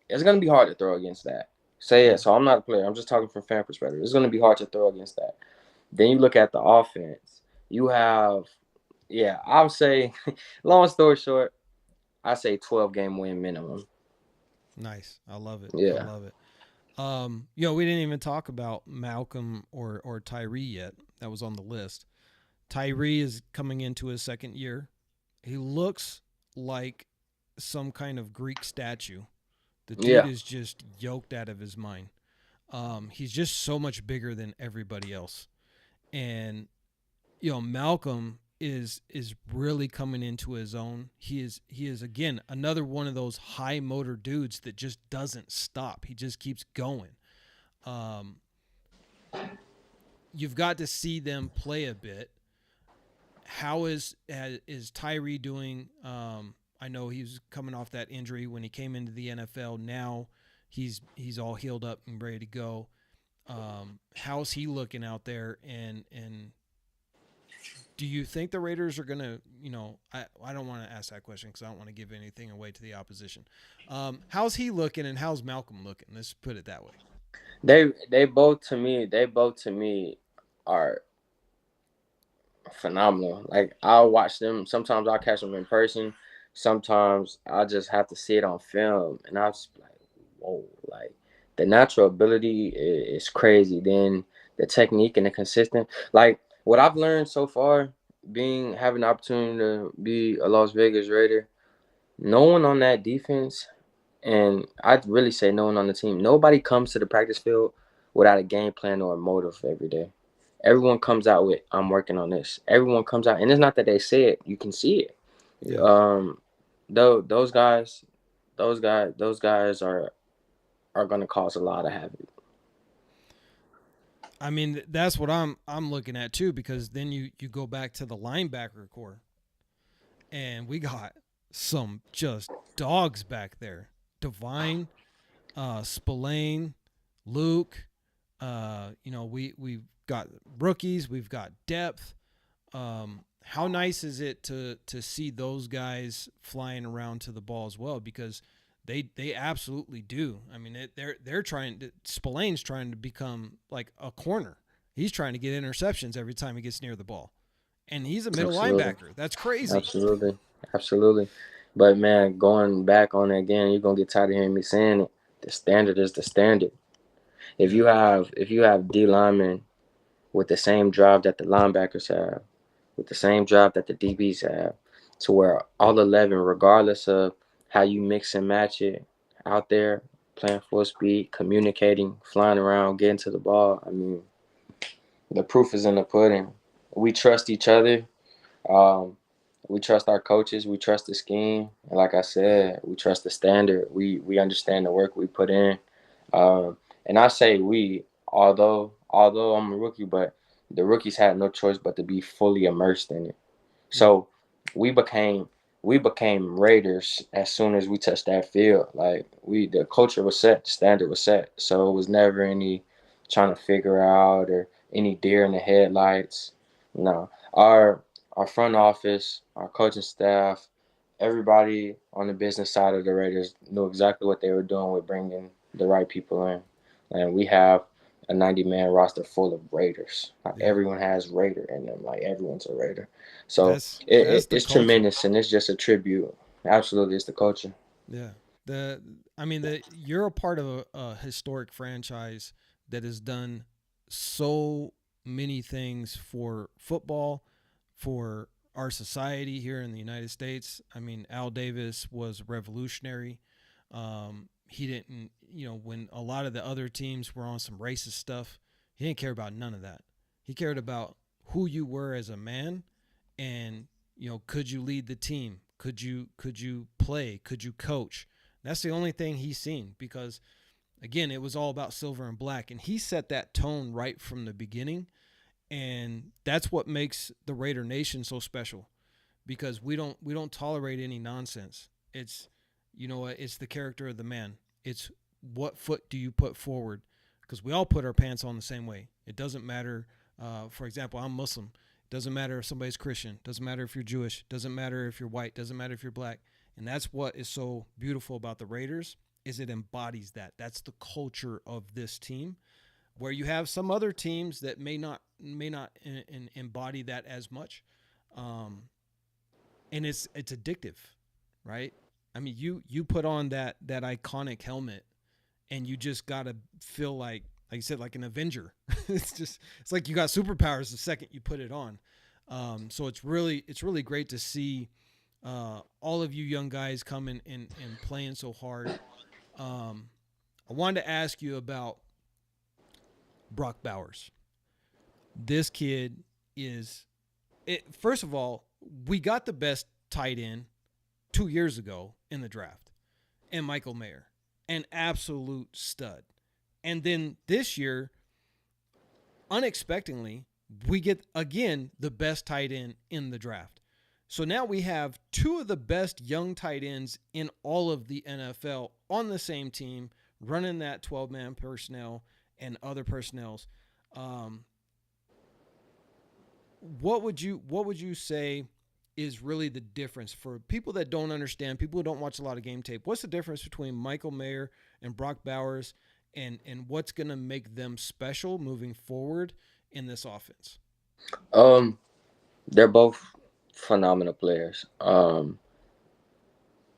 [SPEAKER 2] it's gonna be hard to throw against that. Say
[SPEAKER 1] Yeah.
[SPEAKER 2] it. So I'm not a player. I'm just talking from fan perspective. It's gonna be hard to throw against that. Then you look at the offense. You have, yeah, I would say, long story short, I say 12-game win minimum.
[SPEAKER 1] Nice. I love it. I
[SPEAKER 2] Yeah.
[SPEAKER 1] love it. We didn't even talk about Malcolm or Tyree yet. That was on the list. Tyree is coming into his second year. He looks like some kind of Greek statue. The dude
[SPEAKER 2] Yeah.
[SPEAKER 1] is just yoked out of his mind. He's just so much bigger than everybody else. And Malcolm is really coming into his own. He is again another one of those high motor dudes that just doesn't stop. He just keeps going. Um, you've got to see them play a bit. How is Tyree doing? I know he's coming off that injury when he came into the NFL. Now he's all healed up and ready to go. How's he looking out there? And do you think the Raiders are gonna? I don't want to ask that question because I don't want to give anything away to the opposition. How's he looking and how's Malcolm looking? Let's put it that way.
[SPEAKER 2] They both to me are phenomenal. Like I'll watch them. Sometimes I'll catch them in person. Sometimes I just have to see it on film, and I was like, whoa! Like the natural ability is crazy. Then the technique and the consistent. Like what I've learned so far, being having the opportunity to be a Las Vegas Raider, no one on that defense, and I'd really say no one on the team. Nobody comes to the practice field without a game plan or a motive every day. Everyone comes out with I'm working on this. Everyone comes out, and it's not that they say it; you can see it.
[SPEAKER 1] Yeah.
[SPEAKER 2] Though those guys are going to cause a lot of havoc.
[SPEAKER 1] I mean, that's what I'm looking at too, because then you go back to the linebacker core, and we got some just dogs back there. Divine, Spillane, Luke. We've got rookies, we've got depth. How nice is it to see those guys flying around to the ball as well? Because they absolutely do. I mean, they're trying to. Spillane's trying to become like a corner. He's trying to get interceptions every time he gets near the ball, and he's a middle
[SPEAKER 2] Absolutely,
[SPEAKER 1] linebacker. That's crazy.
[SPEAKER 2] absolutely, absolutely. But man, going back on it again, you're gonna get tired of hearing me saying it. The standard is the standard. If
[SPEAKER 1] Yeah.
[SPEAKER 2] you have if you have D linemen with the same drive that the linebackers have, with the same drive that the DBs have, to where all 11, regardless of how you mix and match it, out there playing full speed, communicating, flying around, getting to the ball. I mean, the proof is in the pudding. we trust each other. Um, we trust our coaches. We trust the scheme. And like I said, we trust the standard. We understand the work we put in. And I say we, although I'm a rookie, but the rookies had no choice but to be fully immersed in it.
[SPEAKER 1] Yeah.
[SPEAKER 2] So we became we became Raiders as soon as we touched that field. Like the culture was set, the standard was set. So it was never any trying to figure out or any deer in the headlights. No, our front office, our coaching staff, everybody on the business side of the Raiders knew exactly what they were doing with bringing the right people in, and we have a 90-man roster full of Raiders. Like,
[SPEAKER 1] Yeah.
[SPEAKER 2] everyone has Raider in them. Like everyone's a Raider. So
[SPEAKER 1] That's the
[SPEAKER 2] it's
[SPEAKER 1] culture.
[SPEAKER 2] tremendous, and it's just a tribute. Absolutely, it's the culture.
[SPEAKER 1] Yeah. The I mean the you're a part of a historic franchise that has done so many things for football, for our society here in the United States. I mean, Al Davis was revolutionary. He didn't, when a lot of the other teams were on some racist stuff, he didn't care about none of that. He cared about who you were as a man, and could you lead the team? Could you play? Could you coach? That's the only thing he's seen, because again, it was all about silver and black, and he set that tone right from the beginning, and that's what makes the Raider Nation so special, because we don't tolerate any nonsense. It's it's the character of the man. It's what foot do you put forward, because we all put our pants on the same way. It doesn't matter. For example, I'm Muslim. It doesn't matter if somebody's Christian. It doesn't matter if you're Jewish. It doesn't matter if you're white. It doesn't matter if you're black. And that's what is so beautiful about the Raiders, is it embodies that. That's the culture of this team, where you have some other teams that may not embody that as much, um, and it's addictive, right? I mean, you put on that iconic helmet, and you just gotta feel like you said, like an Avenger. It's like you got superpowers the second you put it on. So it's really great to see all of you young guys coming and playing so hard. Um, I wanted to ask you about Brock Bowers. This kid is it. First of all, we got the best tight end 2 years ago in the draft, and Michael Mayer, an absolute stud. And then this year, unexpectedly, we get again the best tight end in the draft. So now we have two of the best young tight ends in all of the NFL on the same team, running that 12-man personnel and other personnels. Um, what would you say is really the difference for people that don't understand, people who don't watch a lot of game tape? What's the difference between Michael Mayer and Brock Bowers, and what's going to make them special moving forward in this offense?
[SPEAKER 2] Um, they're both phenomenal players.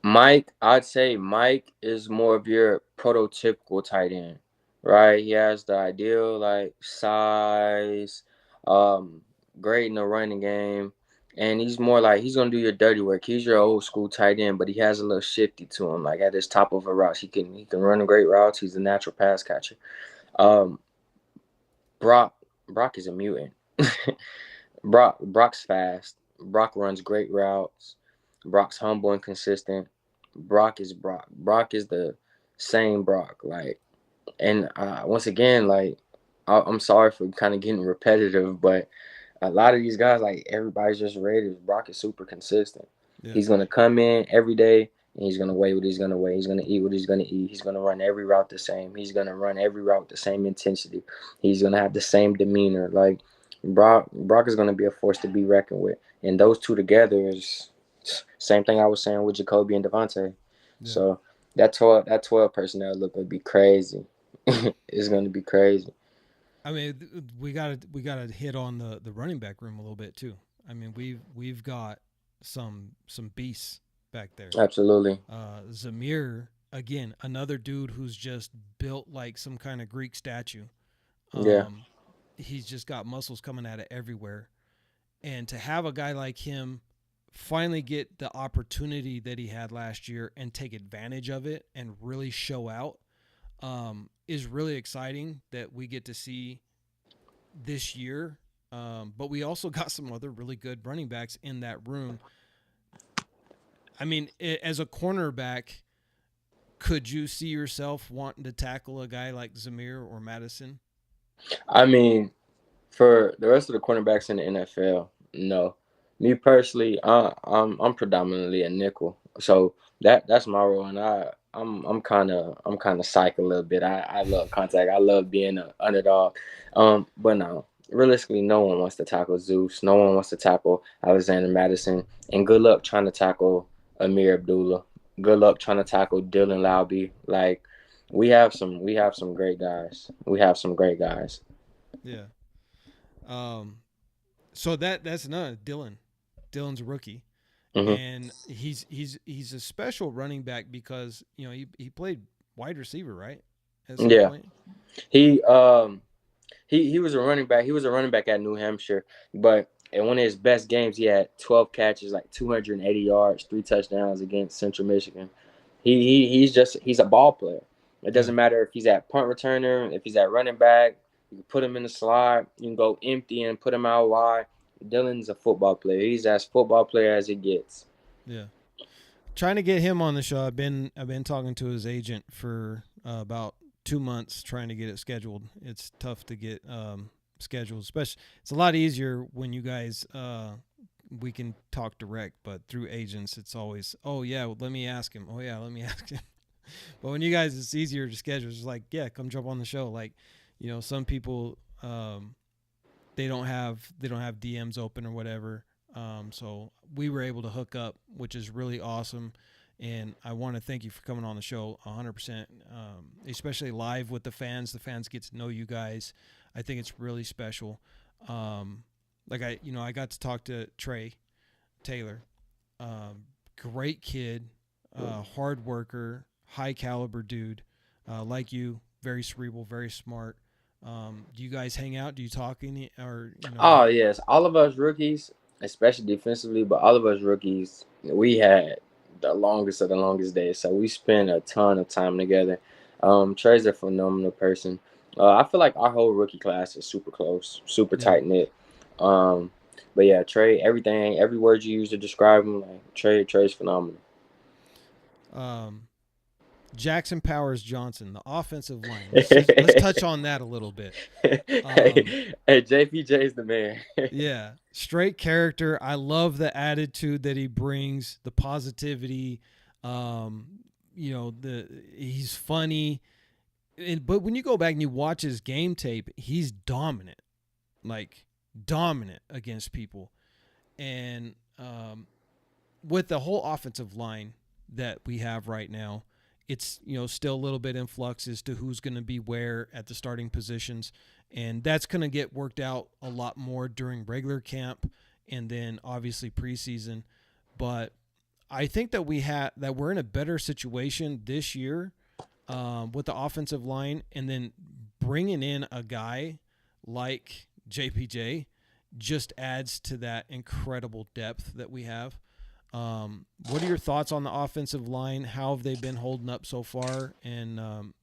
[SPEAKER 2] Mike, I'd say Mike is more of your prototypical tight end, right? He has the ideal like size, um, great in the running game, and he's more like he's gonna do your dirty work. He's your old school tight end, but he has a little shifty to him. Like at his top of a route, he can run great routes. He's a natural pass catcher. Um, Brock Brock is a mutant. Brock's fast. Brock runs great routes. Brock's humble and consistent. Brock is Brock. Brock is the same Brock. Like, and once again, like, I'm sorry for kind of getting repetitive, but a lot of these guys, like everybody's just Raiders. Brock is super consistent.
[SPEAKER 1] Yeah.
[SPEAKER 2] He's gonna come in every day and he's gonna weigh what he's gonna weigh. He's gonna eat what he's gonna eat. He's gonna run every route the same. He's gonna run every route with the same intensity. He's gonna have the same demeanor. Like Brock is gonna be a force to be reckoned with. And those two together is same thing I was saying with Jacoby and Devontae.
[SPEAKER 1] Yeah.
[SPEAKER 2] So that 12 personnel look would be crazy. It's gonna be crazy.
[SPEAKER 1] I mean, we gotta hit on the running back room a little bit too. I mean, we've got some beasts back there.
[SPEAKER 2] Absolutely.
[SPEAKER 1] Zamir, again, another dude who's just built like some kind of Greek statue.
[SPEAKER 2] Yeah.
[SPEAKER 1] Um, he's just got muscles coming out of everywhere, and to have a guy like him finally get the opportunity that he had last year and take advantage of it and really show out, is really exciting that we get to see this year. But we also got some other really good running backs in that room. I mean, as a cornerback, could you see yourself wanting to tackle a guy like Zamir or Madison?
[SPEAKER 2] I mean, for the rest of the cornerbacks in the NFL, no. Me personally, I'm predominantly a nickel, so that's my role, and I'm kind of psych a little bit. I love contact. I love being an underdog. But no, realistically, no one wants to tackle Zeus. No one wants to tackle Alexander Madison, and good luck trying to tackle Amir Abdullah. Good luck trying to tackle Dylan Lauby. Like we have some great guys. We have some great guys.
[SPEAKER 1] Yeah. Um, so that's not Dylan. Dylan's a rookie,
[SPEAKER 2] Hmm.
[SPEAKER 1] and he's a special running back because he played wide receiver, right, at some
[SPEAKER 2] Yeah.
[SPEAKER 1] point.
[SPEAKER 2] He um he was a running back. He was a running back at New Hampshire, but in one of his best games, he had 12 catches, like 280 yards, 3 touchdowns against Central Michigan. He's a ball player. It
[SPEAKER 1] Yeah.
[SPEAKER 2] doesn't matter if he's at punt returner, if he's at running back. You can put him in the slot. You can go empty and put him out wide. Dylan's a football player. He's as football player as it gets.
[SPEAKER 1] Yeah. Trying to get him on the show. I've been talking to his agent for about 2 months trying to get it scheduled. It's tough to get scheduled, especially it's a lot easier when you guys we can talk direct, but through agents it's always, oh yeah, well, let me ask him. Oh yeah, let me ask him. But when you guys, it's easier to schedule. It's like, yeah, come jump on the show. Like, some people they don't have DMs open or whatever. So we were able to hook up, which is really awesome. And I want to thank you for coming on the show 100%, especially live with the fans. The fans get to know you guys. I think it's really special. Like I got to talk to Trey Taylor. Great kid, hard worker, high caliber dude, like you, very cerebral, very smart. Do you guys hang out? Do you talk any or
[SPEAKER 2] Oh yes, all of us rookies, especially defensively, but all of us rookies, we had the longest of the longest days. So we spent a ton of time together. Trey's a phenomenal person. I feel like our whole rookie class is super close, super
[SPEAKER 1] Yeah.
[SPEAKER 2] tight knit. Um, but yeah, Trey, everything, every word you use to describe him, like Trey's phenomenal.
[SPEAKER 1] Um, Jackson Powers Johnson, the offensive line. Let's touch on that a little bit. Um,
[SPEAKER 2] Hey, JPJ's the man.
[SPEAKER 1] yeah, straight character. I love the attitude that he brings, the positivity. Um, the he's funny. But when you go back and you watch his game tape, he's dominant, like dominant against people. And with the whole offensive line that we have right now, it's still a little bit in flux as to who's going to be where at the starting positions, and that's going to get worked out a lot more during regular camp and then obviously preseason. But I think that we're in a better situation this year with the offensive line, and then bringing in a guy like JPJ just adds to that incredible depth that we have. What are your thoughts on the offensive line? How have they been holding up so far? And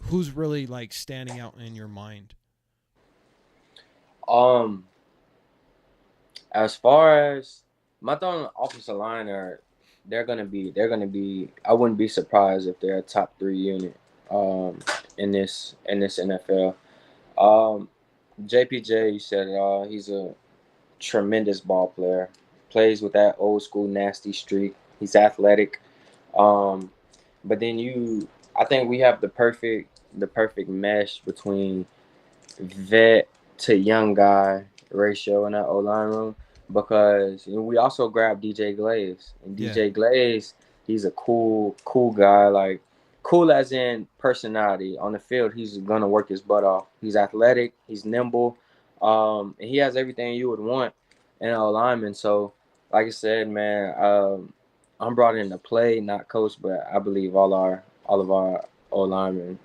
[SPEAKER 1] who's really like standing out in your mind?
[SPEAKER 2] um, as far as my thought on the offensive line are, they're gonna be. I wouldn't be surprised if they're a top three unit in this NFL. Um, JPJ, you said it all. He's a tremendous ball player. Plays with that old school nasty streak. He's athletic. Um, but then I think we have the perfect mesh between vet to young guy ratio in that O line room, because we also grabbed DJ Glaze, and
[SPEAKER 1] Yeah,
[SPEAKER 2] DJ Glaze, he's a cool guy, like cool as in personality. On the field, he's gonna work his butt off. He's athletic, he's nimble, and he has everything you would want in an O lineman. So, like I said, man, I'm brought in to play, not coach, but I believe all of our O linemen.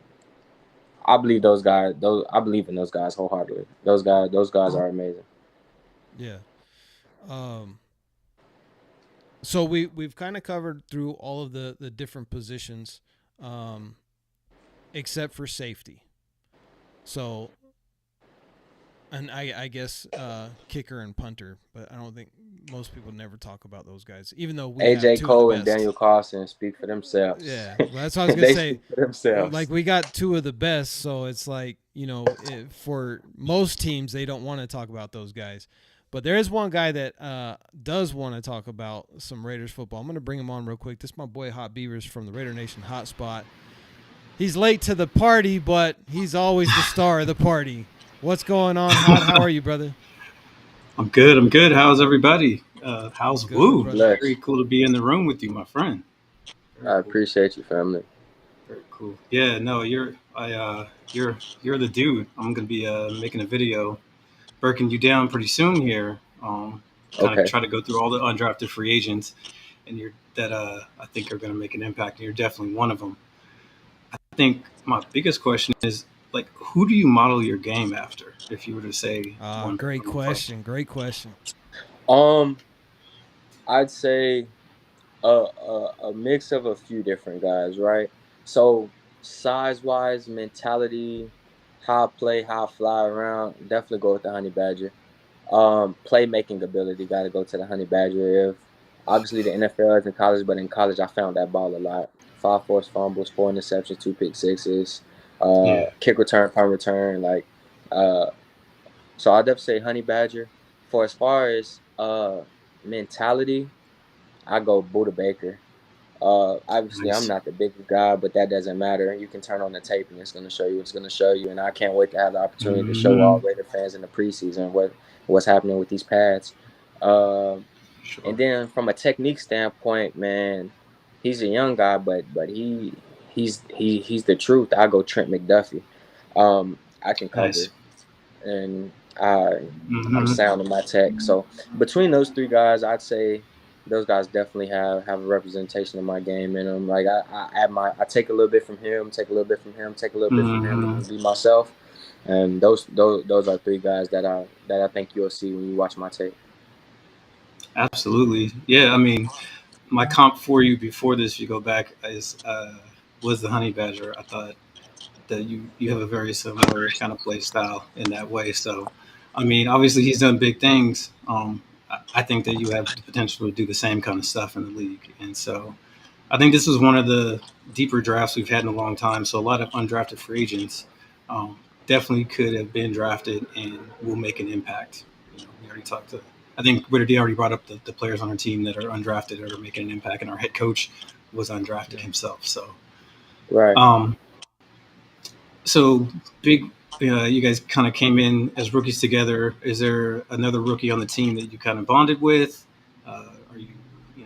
[SPEAKER 2] I believe those guys. I believe in those guys wholeheartedly. Those guys are amazing.
[SPEAKER 1] yeah. Um, so we've kind of covered through all of the different positions, um, except for safety. So And I guess kicker and punter, but I don't think most people never talk about those guys, even though we have
[SPEAKER 2] AJ
[SPEAKER 1] two of the
[SPEAKER 2] Cole and
[SPEAKER 1] best.
[SPEAKER 2] Daniel Carlson speak for themselves.
[SPEAKER 1] Yeah, well, that's what I was gonna
[SPEAKER 2] They
[SPEAKER 1] say.
[SPEAKER 2] speak for themselves.
[SPEAKER 1] Like we got two of the best, so it's like for most teams they don't want to talk about those guys. But there is one guy that does want to talk about some Raiders football. I'm gonna bring him on real quick. This is my boy Hot Beavers from the Raider Nation Hotspot. He's late to the party, but he's always the star of the party. What's going on, Hot? How are you, brother?
[SPEAKER 3] I'm good. I'm good. How's everybody? How's
[SPEAKER 1] Good,
[SPEAKER 3] Woo?
[SPEAKER 1] brother.
[SPEAKER 3] Very
[SPEAKER 2] Bless.
[SPEAKER 3] cool to be in the room with you, my friend. Very
[SPEAKER 2] I
[SPEAKER 3] cool.
[SPEAKER 2] appreciate you, family.
[SPEAKER 3] Very cool. Yeah, no, you're the dude. I'm gonna be making a video breaking you down pretty soon here. Kind of
[SPEAKER 2] Okay.
[SPEAKER 3] try to go through all the undrafted free agents, and you're that I think are gonna make an impact. And you're definitely one of them. I think my biggest question is like, who do you model your game after? If you were to say
[SPEAKER 1] Great
[SPEAKER 3] one person.
[SPEAKER 1] question. Great question.
[SPEAKER 2] Um, I'd say a mix of a few different guys, right? So size wise, mentality, how I play, how I fly around, definitely go with the Honey Badger. Playmaking ability, got to go to the Honey Badger. If obviously the NFL is in college, but in college I found that ball a lot. 5 forced fumbles, 4 interceptions, 2 pick sixes,
[SPEAKER 3] Yeah.
[SPEAKER 2] kick return, punt return, like. Uh, so I definitely say Honey Badger. For as far as mentality, I go Buda Baker. Obviously, I'm
[SPEAKER 3] Nice.
[SPEAKER 2] not the biggest guy, but that doesn't matter. You can turn on the tape, and it's going to show you. It's going to show you, and I can't wait to have the opportunity to show all
[SPEAKER 3] Hmm.
[SPEAKER 2] Raider fans in the preseason what's happening with these pads. Um,
[SPEAKER 3] Sure.
[SPEAKER 2] and then from a technique standpoint, man, he's a young guy, but he's the truth. I go Trent McDuffie. I can
[SPEAKER 3] Nice.
[SPEAKER 2] cover, and I'm
[SPEAKER 3] Hmm.
[SPEAKER 2] sound in my tech. So between those three guys, I'd say those guys definitely have a representation of my game in them. Like I take a little bit from him, take a little bit from him, take a little bit from him,
[SPEAKER 3] Hmm.
[SPEAKER 2] and be myself. And those are three guys that I think you'll see when you watch my tape.
[SPEAKER 3] Absolutely. Yeah. I mean, my comp for you before this, if you go back, is was the honey badger. I thought that you have a very similar kind of play style in that way. So, I mean, obviously he's done big things. I think that you have the potential to do the same kind of stuff in the league, and so I think this was one of the deeper drafts we've had in a long time. So a lot of undrafted free agents um, definitely could have been drafted and will make an impact. We already talked to. I think Whittier already brought up the players on our team that are undrafted or are making an impact, and our head coach was undrafted
[SPEAKER 1] Yeah.
[SPEAKER 3] himself. So,
[SPEAKER 2] Right.
[SPEAKER 3] um, so big. You guys kind of came in as rookies together. Is there another rookie on the team that you kind of bonded with? Are you, you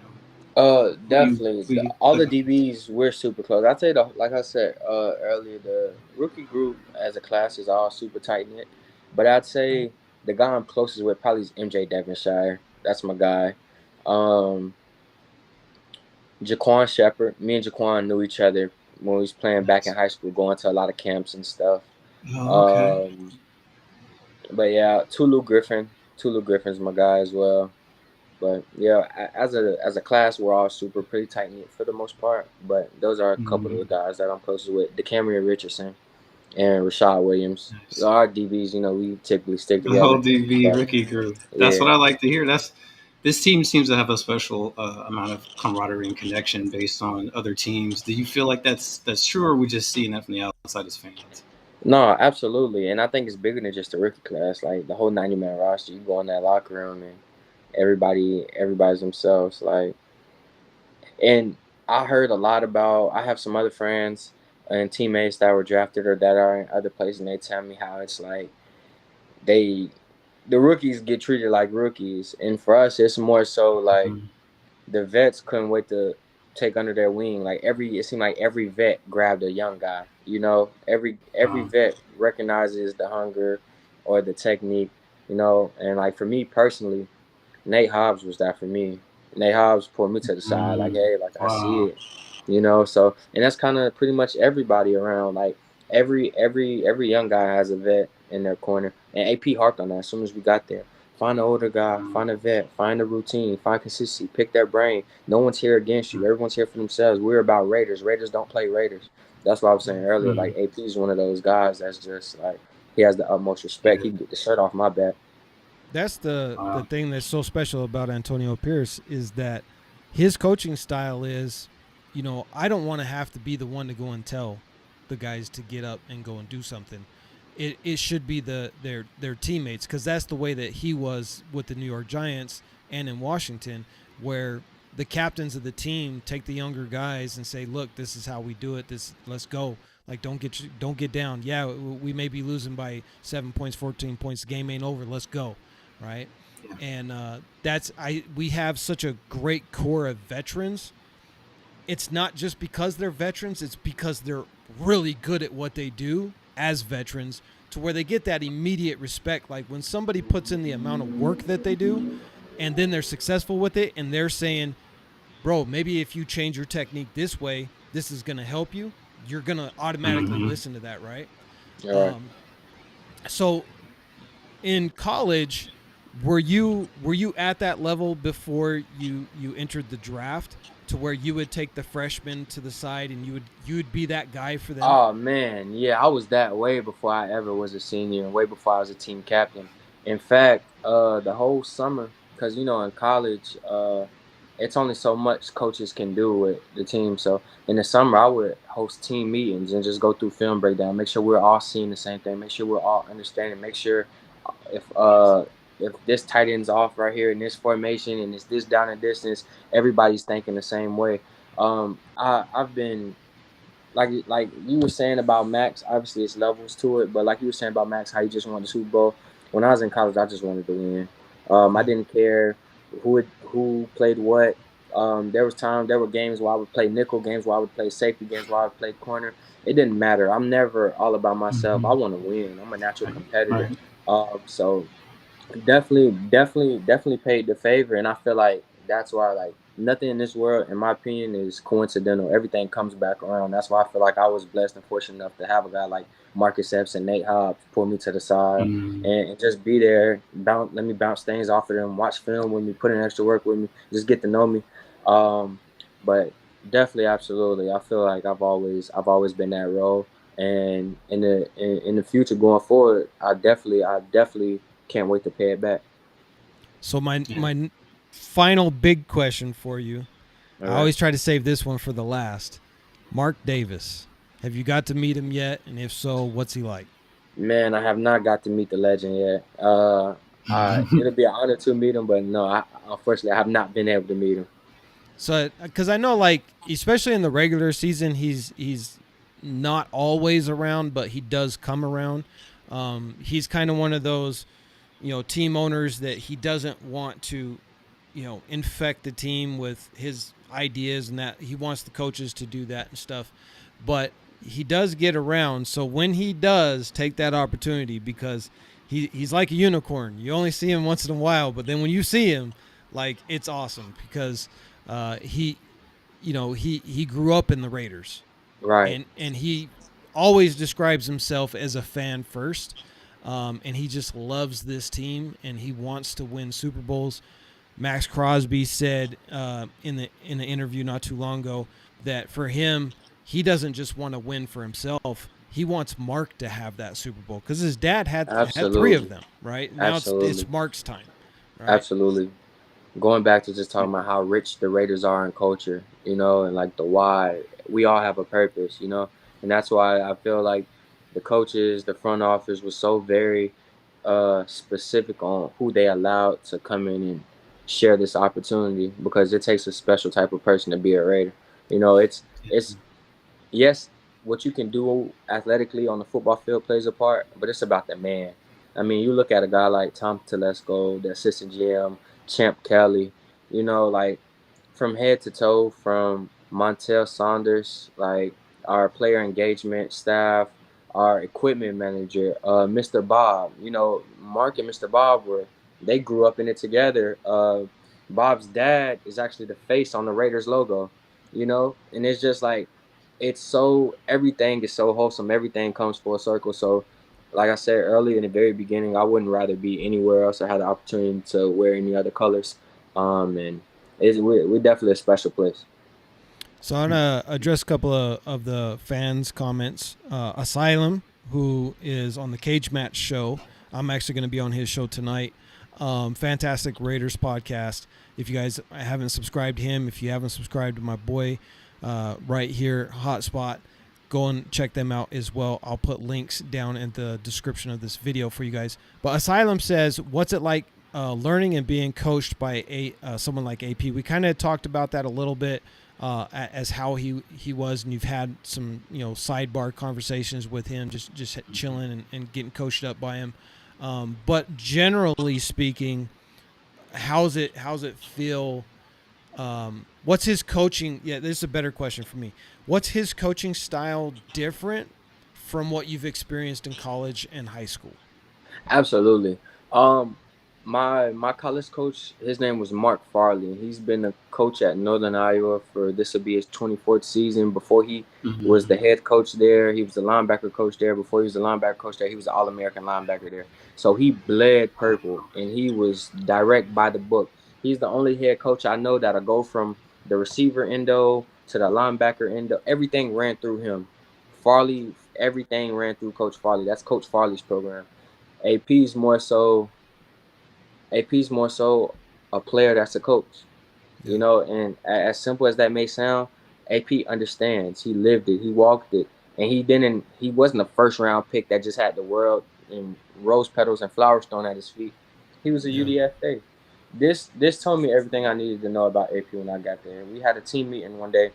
[SPEAKER 3] know,
[SPEAKER 2] Definitely.
[SPEAKER 3] who you
[SPEAKER 2] All the
[SPEAKER 3] okay?
[SPEAKER 2] DBs we're super close. I'd say like I said earlier, the rookie group as a class is all super tight knit. But I'd say the guy I'm closest with probably is MJ Devonshire. That's my guy. Um, Jaquan Shepard. Me and Jaquan knew each other when we was playing back in
[SPEAKER 3] Nice.
[SPEAKER 2] high school, going to a lot of camps and stuff.
[SPEAKER 3] Oh, okay.
[SPEAKER 2] Um, but yeah, Tulu Griffin. Tulu Griffin's my guy as well. But yeah, as a class, we're all super pretty tight knit for the most part. But those are a couple of
[SPEAKER 3] Mhm.
[SPEAKER 2] the guys that I'm closest with: DeCamerion Richardson and Rashad Williams.
[SPEAKER 3] Nice.
[SPEAKER 2] Our DBs, we typically stick
[SPEAKER 3] The whole
[SPEAKER 2] together.
[SPEAKER 3] DB
[SPEAKER 2] But
[SPEAKER 3] rookie group. That's what
[SPEAKER 2] yeah,
[SPEAKER 3] I like to hear. That's This team seems to have a special amount of camaraderie and connection based on other teams. Do you feel like that's true, or are we just seeing that from the outside as fans?
[SPEAKER 2] no, absolutely, and I think it's bigger than just the rookie class. Like the whole 90-man roster, you go in that locker room and everybody's themselves. Like, and I heard a lot about. I have some other friends and teammates that were drafted or that are in other places, and they tell me how it's like they the rookies get treated like rookies, and for us, it's more so like
[SPEAKER 3] Mhm.
[SPEAKER 2] the vets couldn't wait to take under their wing. Like it seemed like every vet grabbed a young guy. Every
[SPEAKER 3] Um,
[SPEAKER 2] vet recognizes the hunger or the technique. And like for me personally, Nate Hobbs was that for me. Nate Hobbs pulled me to the side, like,
[SPEAKER 3] mm,
[SPEAKER 2] hey, like I see
[SPEAKER 3] wow.
[SPEAKER 2] it. So and that's kind of pretty much everybody around. Like every young guy has a vet in their corner, and AP harped on that as soon as we got there. Find an older guy,
[SPEAKER 3] Um,
[SPEAKER 2] find a vet, find a routine, find consistency, pick their brain. No one's here against you. Everyone's here for themselves. We're about Raiders. Raiders don't play Raiders. That's what I was saying earlier.
[SPEAKER 3] mm,
[SPEAKER 2] Like AP is one of those guys that's just like he has the utmost respect.
[SPEAKER 3] Yeah.
[SPEAKER 2] He can get the shirt off my back.
[SPEAKER 1] That's the
[SPEAKER 3] Uh,
[SPEAKER 1] thing that's so special about Antonio Pierce is that his coaching style is, I don't want to have to be the one to go and tell the guys to get up and go and do something. It should be their teammates, because that's the way that he was with the New York Giants and in Washington, where the captains of the team take the younger guys and say, "Look, this is how we do it. Let's go. Like, don't get down. Yeah, we may be losing by 7 points, 14 points. The game ain't over. Let's go." Right?
[SPEAKER 3] yeah.
[SPEAKER 1] And we have such a great core of veterans. It's not just because they're veterans, it's because they're really good at what they do as veterans, to where they get that immediate respect. Like when somebody puts in the amount of work that they do and then they're successful with it, and they're saying, "Bro, maybe if you change your technique this way, this is going to help you," you're going to automatically
[SPEAKER 3] Mm-hmm.
[SPEAKER 1] listen to that, right?
[SPEAKER 2] All right.
[SPEAKER 1] So in college, were you at that level before you entered the draft, to where you would take the freshmen to the side and you would be that guy for them?
[SPEAKER 2] Oh man, yeah, I was that way before I ever was a senior, and way before I was a team captain. In fact, the whole summer, because in college, it's only so much coaches can do with the team. So in the summer, I would host team meetings and just go through film breakdown, make sure we're all seeing the same thing, make sure we're all understanding, make sure if uh if this tight end's off right here in this formation and it's this down and distance, everybody's thinking the same way. I've been like you were saying about Max, obviously it's levels to it, but like you were saying about Max, how he just won the Super Bowl. When I was in college, I just wanted to win. I
[SPEAKER 1] Yeah.
[SPEAKER 2] didn't care who played what. There were games where I would play nickel, games where I would play safety, games where I would play corner. It didn't matter. I'm never all about myself. I
[SPEAKER 3] Mm-hmm.
[SPEAKER 2] want to win. I'm a natural
[SPEAKER 3] Right.
[SPEAKER 2] competitor.
[SPEAKER 3] Right.
[SPEAKER 2] So definitely paid the favor, and I feel like that's why like nothing in this world, in my opinion, is coincidental. Everything comes back around. That's why I feel like I was blessed and fortunate enough to have a guy like Marcus Epps and Nate Hobbs pull me to the side
[SPEAKER 3] Mm-hmm.
[SPEAKER 2] and just be there, let me bounce things off of them, watch film with me, put in extra work with me, just get to know me. Um, but definitely, absolutely, I feel like I've always been that role, and in the future going forward, I definitely can't wait to pay it back.
[SPEAKER 1] So my
[SPEAKER 3] Yeah.
[SPEAKER 1] my final big question for you.
[SPEAKER 2] All
[SPEAKER 1] I
[SPEAKER 2] right.
[SPEAKER 1] always try to save this one for the last. Mark Davis. Have you got to meet him yet? And if so, what's he like?
[SPEAKER 2] Man, I have not got to meet the legend yet. It'll be an honor to meet him, but no, unfortunately, I have not been able to meet him.
[SPEAKER 1] So, because I know, like, especially in the regular season, he's not always around, but he does come around. He's kind of one of those, team owners that he doesn't want to, infect the team with his ideas, and that he wants the coaches to do that and stuff. But he does get around. So when he does take that opportunity, because he's like a unicorn, you only see him once in a while, but then when you see him, like, it's awesome, because he grew up in the Raiders,
[SPEAKER 2] Right.
[SPEAKER 1] and he always describes himself as a fan first, and he just loves this team and he wants to win Super Bowls. Max Crosby said in the interview not too long ago that for him, he doesn't just want to win for himself. He wants Mark to have that Super Bowl, because his dad had three of
[SPEAKER 2] Absolutely.
[SPEAKER 1] them. Right now, it's
[SPEAKER 2] Absolutely.
[SPEAKER 1] Mark's time. Right.
[SPEAKER 2] Absolutely. Going back to just talking about how rich the Raiders are in culture, and like the why, we all have a purpose, and that's why I feel like the coaches, the front office was so very specific on who they allowed to come in and share this opportunity, because it takes a special type of person to be a Raider. It's yes, what you can do athletically on the football field plays a part, but it's about the man. I mean, you look at a guy like Tom Telesco, the assistant GM, Champ Kelly, like from head to toe, from Montel Saunders, like our player engagement staff, our equipment manager, Mr. Bob. Mark and Mr. Bob they grew up in it together. Bob's dad is actually the face on the Raiders logo, and it's just like everything is so wholesome, everything comes full circle. So like I said earlier in the very beginning, I wouldn't rather be anywhere else or have the opportunity to wear any other colors. And we're definitely a special place.
[SPEAKER 1] So I'm gonna address a couple of the fans' comments. Asylum who is on the Cage Match show. I'm actually going to be on his show tonight. Fantastic Raiders podcast. If you guys haven't subscribed to him, if you haven't subscribed to my boy right here, Hotspot, go and check them out as well. I'll put links down in the description of this video for you guys. But Asylum says, what's it like learning and being coached by someone like AP? We kind of talked about that a little bit as how he was, and you've had some sidebar conversations with him, just chilling and getting coached up by him. But generally speaking, how's it feel? What's his coaching? Yeah, this is a better question for me. What's his coaching style different from what you've experienced in college and high school?
[SPEAKER 2] Absolutely. My college coach, his name was Mark Farley. He's been a coach at Northern Iowa for this will be his 24th season. Before he was the head coach there, he was the linebacker coach there. Before he was the linebacker coach there, he was the All-American linebacker there. So he bled purple, and he was direct by the book. He's the only head coach I know that'll go from the receiver endo to the linebacker endo. Everything ran through him. Farley, everything ran through Coach Farley. That's Coach Farley's program. AP's more so a player that's a coach, and as simple as that may sound, AP understands. He lived it, he walked it, and he wasn't a first round pick that just had the world and rose petals and flowers thrown at his feet. He was a UDFA. This told me everything I needed to know about AP when I got there. We had a team meeting one day,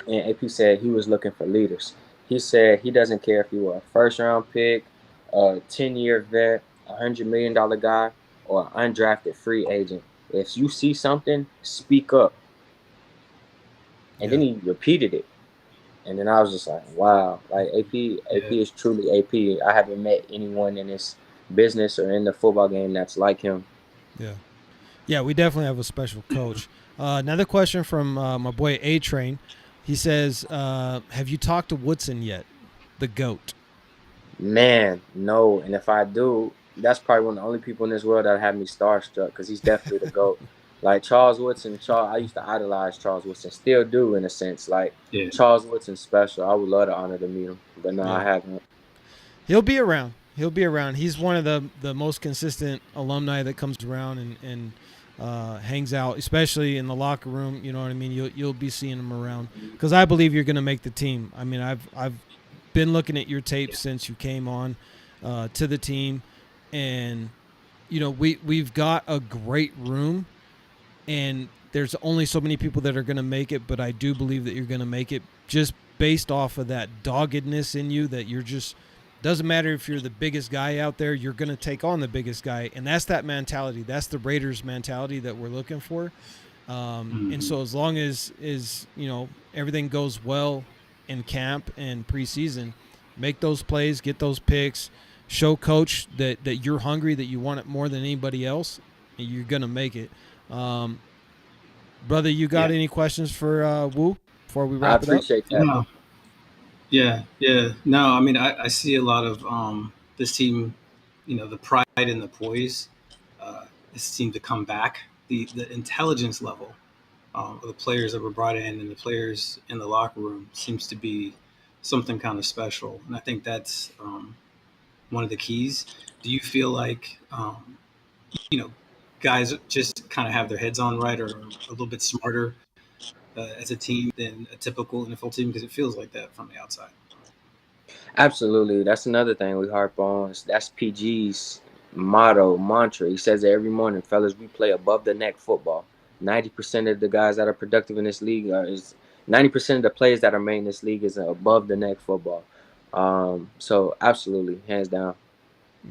[SPEAKER 2] and AP said he was looking for leaders. He said he doesn't care if you were a first round pick, a 10-year vet, $100 million guy, or an undrafted free agent. If you see something, speak up. And then he repeated it. And then I was just like, wow, like AP is truly AP. I haven't met anyone in this business or in the football game that's like him.
[SPEAKER 1] Yeah, we definitely have a special coach. Another question from my boy A-Train. He says, have you talked to Woodson yet? The GOAT.
[SPEAKER 2] Man, no. And if I do, that's probably one of the only people in this world that have me starstruck, because he's definitely the GOAT. Like Charles Woodson, I used to idolize Charles Woodson, still do in a sense. Like Charles Woodson's special. I would love the honor to meet him, but no, I haven't.
[SPEAKER 1] He'll be around. He's one of the most consistent alumni that comes around and hangs out, especially in the locker room. You know what I mean? You'll be seeing him around, because I believe you're going to make the team. I mean, I've been looking at your tape since you came on to the team, and we've got a great room, and there's only so many people that are going to make it, but I do believe that you're going to make it, just based off of that doggedness in you, that you're just, doesn't matter if you're the biggest guy out there, you're going to take on the biggest guy. And that's that mentality. That's the Raiders mentality that we're looking for. And so as long as everything goes well in camp and preseason, make those plays, get those picks, show coach that you're hungry, that you want it more than anybody else, and you're going to make it. Brother, you got any questions for Wu before we wrap it up?
[SPEAKER 2] I appreciate that.
[SPEAKER 3] No. Yeah. No, I mean, I see a lot of this team, the pride and the poise, seem to come back. The intelligence level of the players that were brought in and the players in the locker room seems to be something kind of special. And I think that's one of the keys. Do you feel like, guys just kind of have their heads on right, or a little bit smarter as a team than a typical NFL team? Because it feels like that from the outside.
[SPEAKER 2] Absolutely. That's another thing we harp on. That's PG's mantra. He says it every morning, fellas, we play above the neck football. 90% of the guys that are productive in this league 90% of the players that are made in this league is above the neck football. So absolutely, hands down.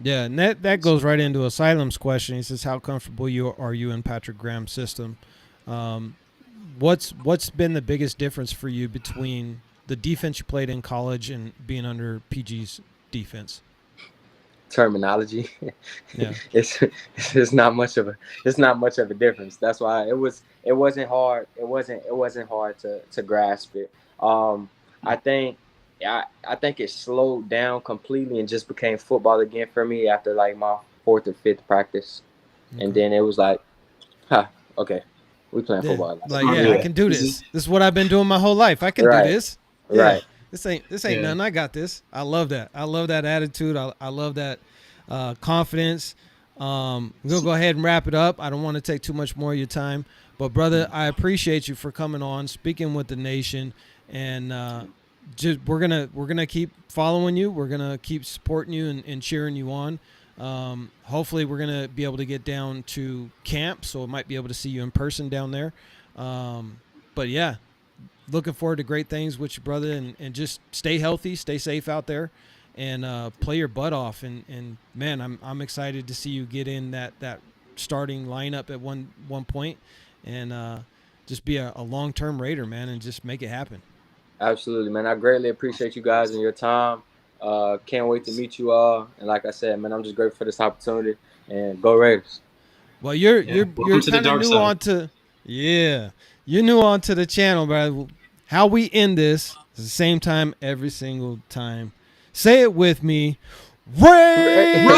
[SPEAKER 1] Yeah, and that goes right into Asylum's question. He says, how comfortable are you in Patrick Graham's system? What's been the biggest difference for you between the defense you played in college and being under PG's defense?
[SPEAKER 2] Terminology.
[SPEAKER 1] Yeah.
[SPEAKER 2] it's not much of a difference. That's why it wasn't hard. It wasn't hard to grasp it. I think it slowed down completely and just became football again for me after like my 4th or 5th practice. Okay. And then it was like, okay, we playing football.
[SPEAKER 1] Like, I can do this. This is what I've been doing my whole life. I can do this.
[SPEAKER 2] Right.
[SPEAKER 1] This ain't nothing. I got this. I love that. I love that attitude. I love that confidence. We're gonna go ahead and wrap it up. I don't want to take too much more of your time, but brother, I appreciate you for coming on, speaking with the nation, and we're gonna keep following you. We're gonna keep supporting you and cheering you on. Hopefully, we're gonna be able to get down to camp, so I might be able to see you in person down there. But yeah, looking forward to great things with you, brother, and just stay healthy, stay safe out there, and play your butt off. And man, I'm excited to see you get in that starting lineup at one point, and just be a long-term Raider, man, and just make it happen.
[SPEAKER 2] Absolutely, man. I greatly appreciate you guys and your time. Can't wait to meet you all. And like I said, man, I'm just grateful for this opportunity. And go Raiders.
[SPEAKER 1] Well, you're kind of new onto you're new onto the channel, but how we end this is the same time every single time. Say it with me. Raiders!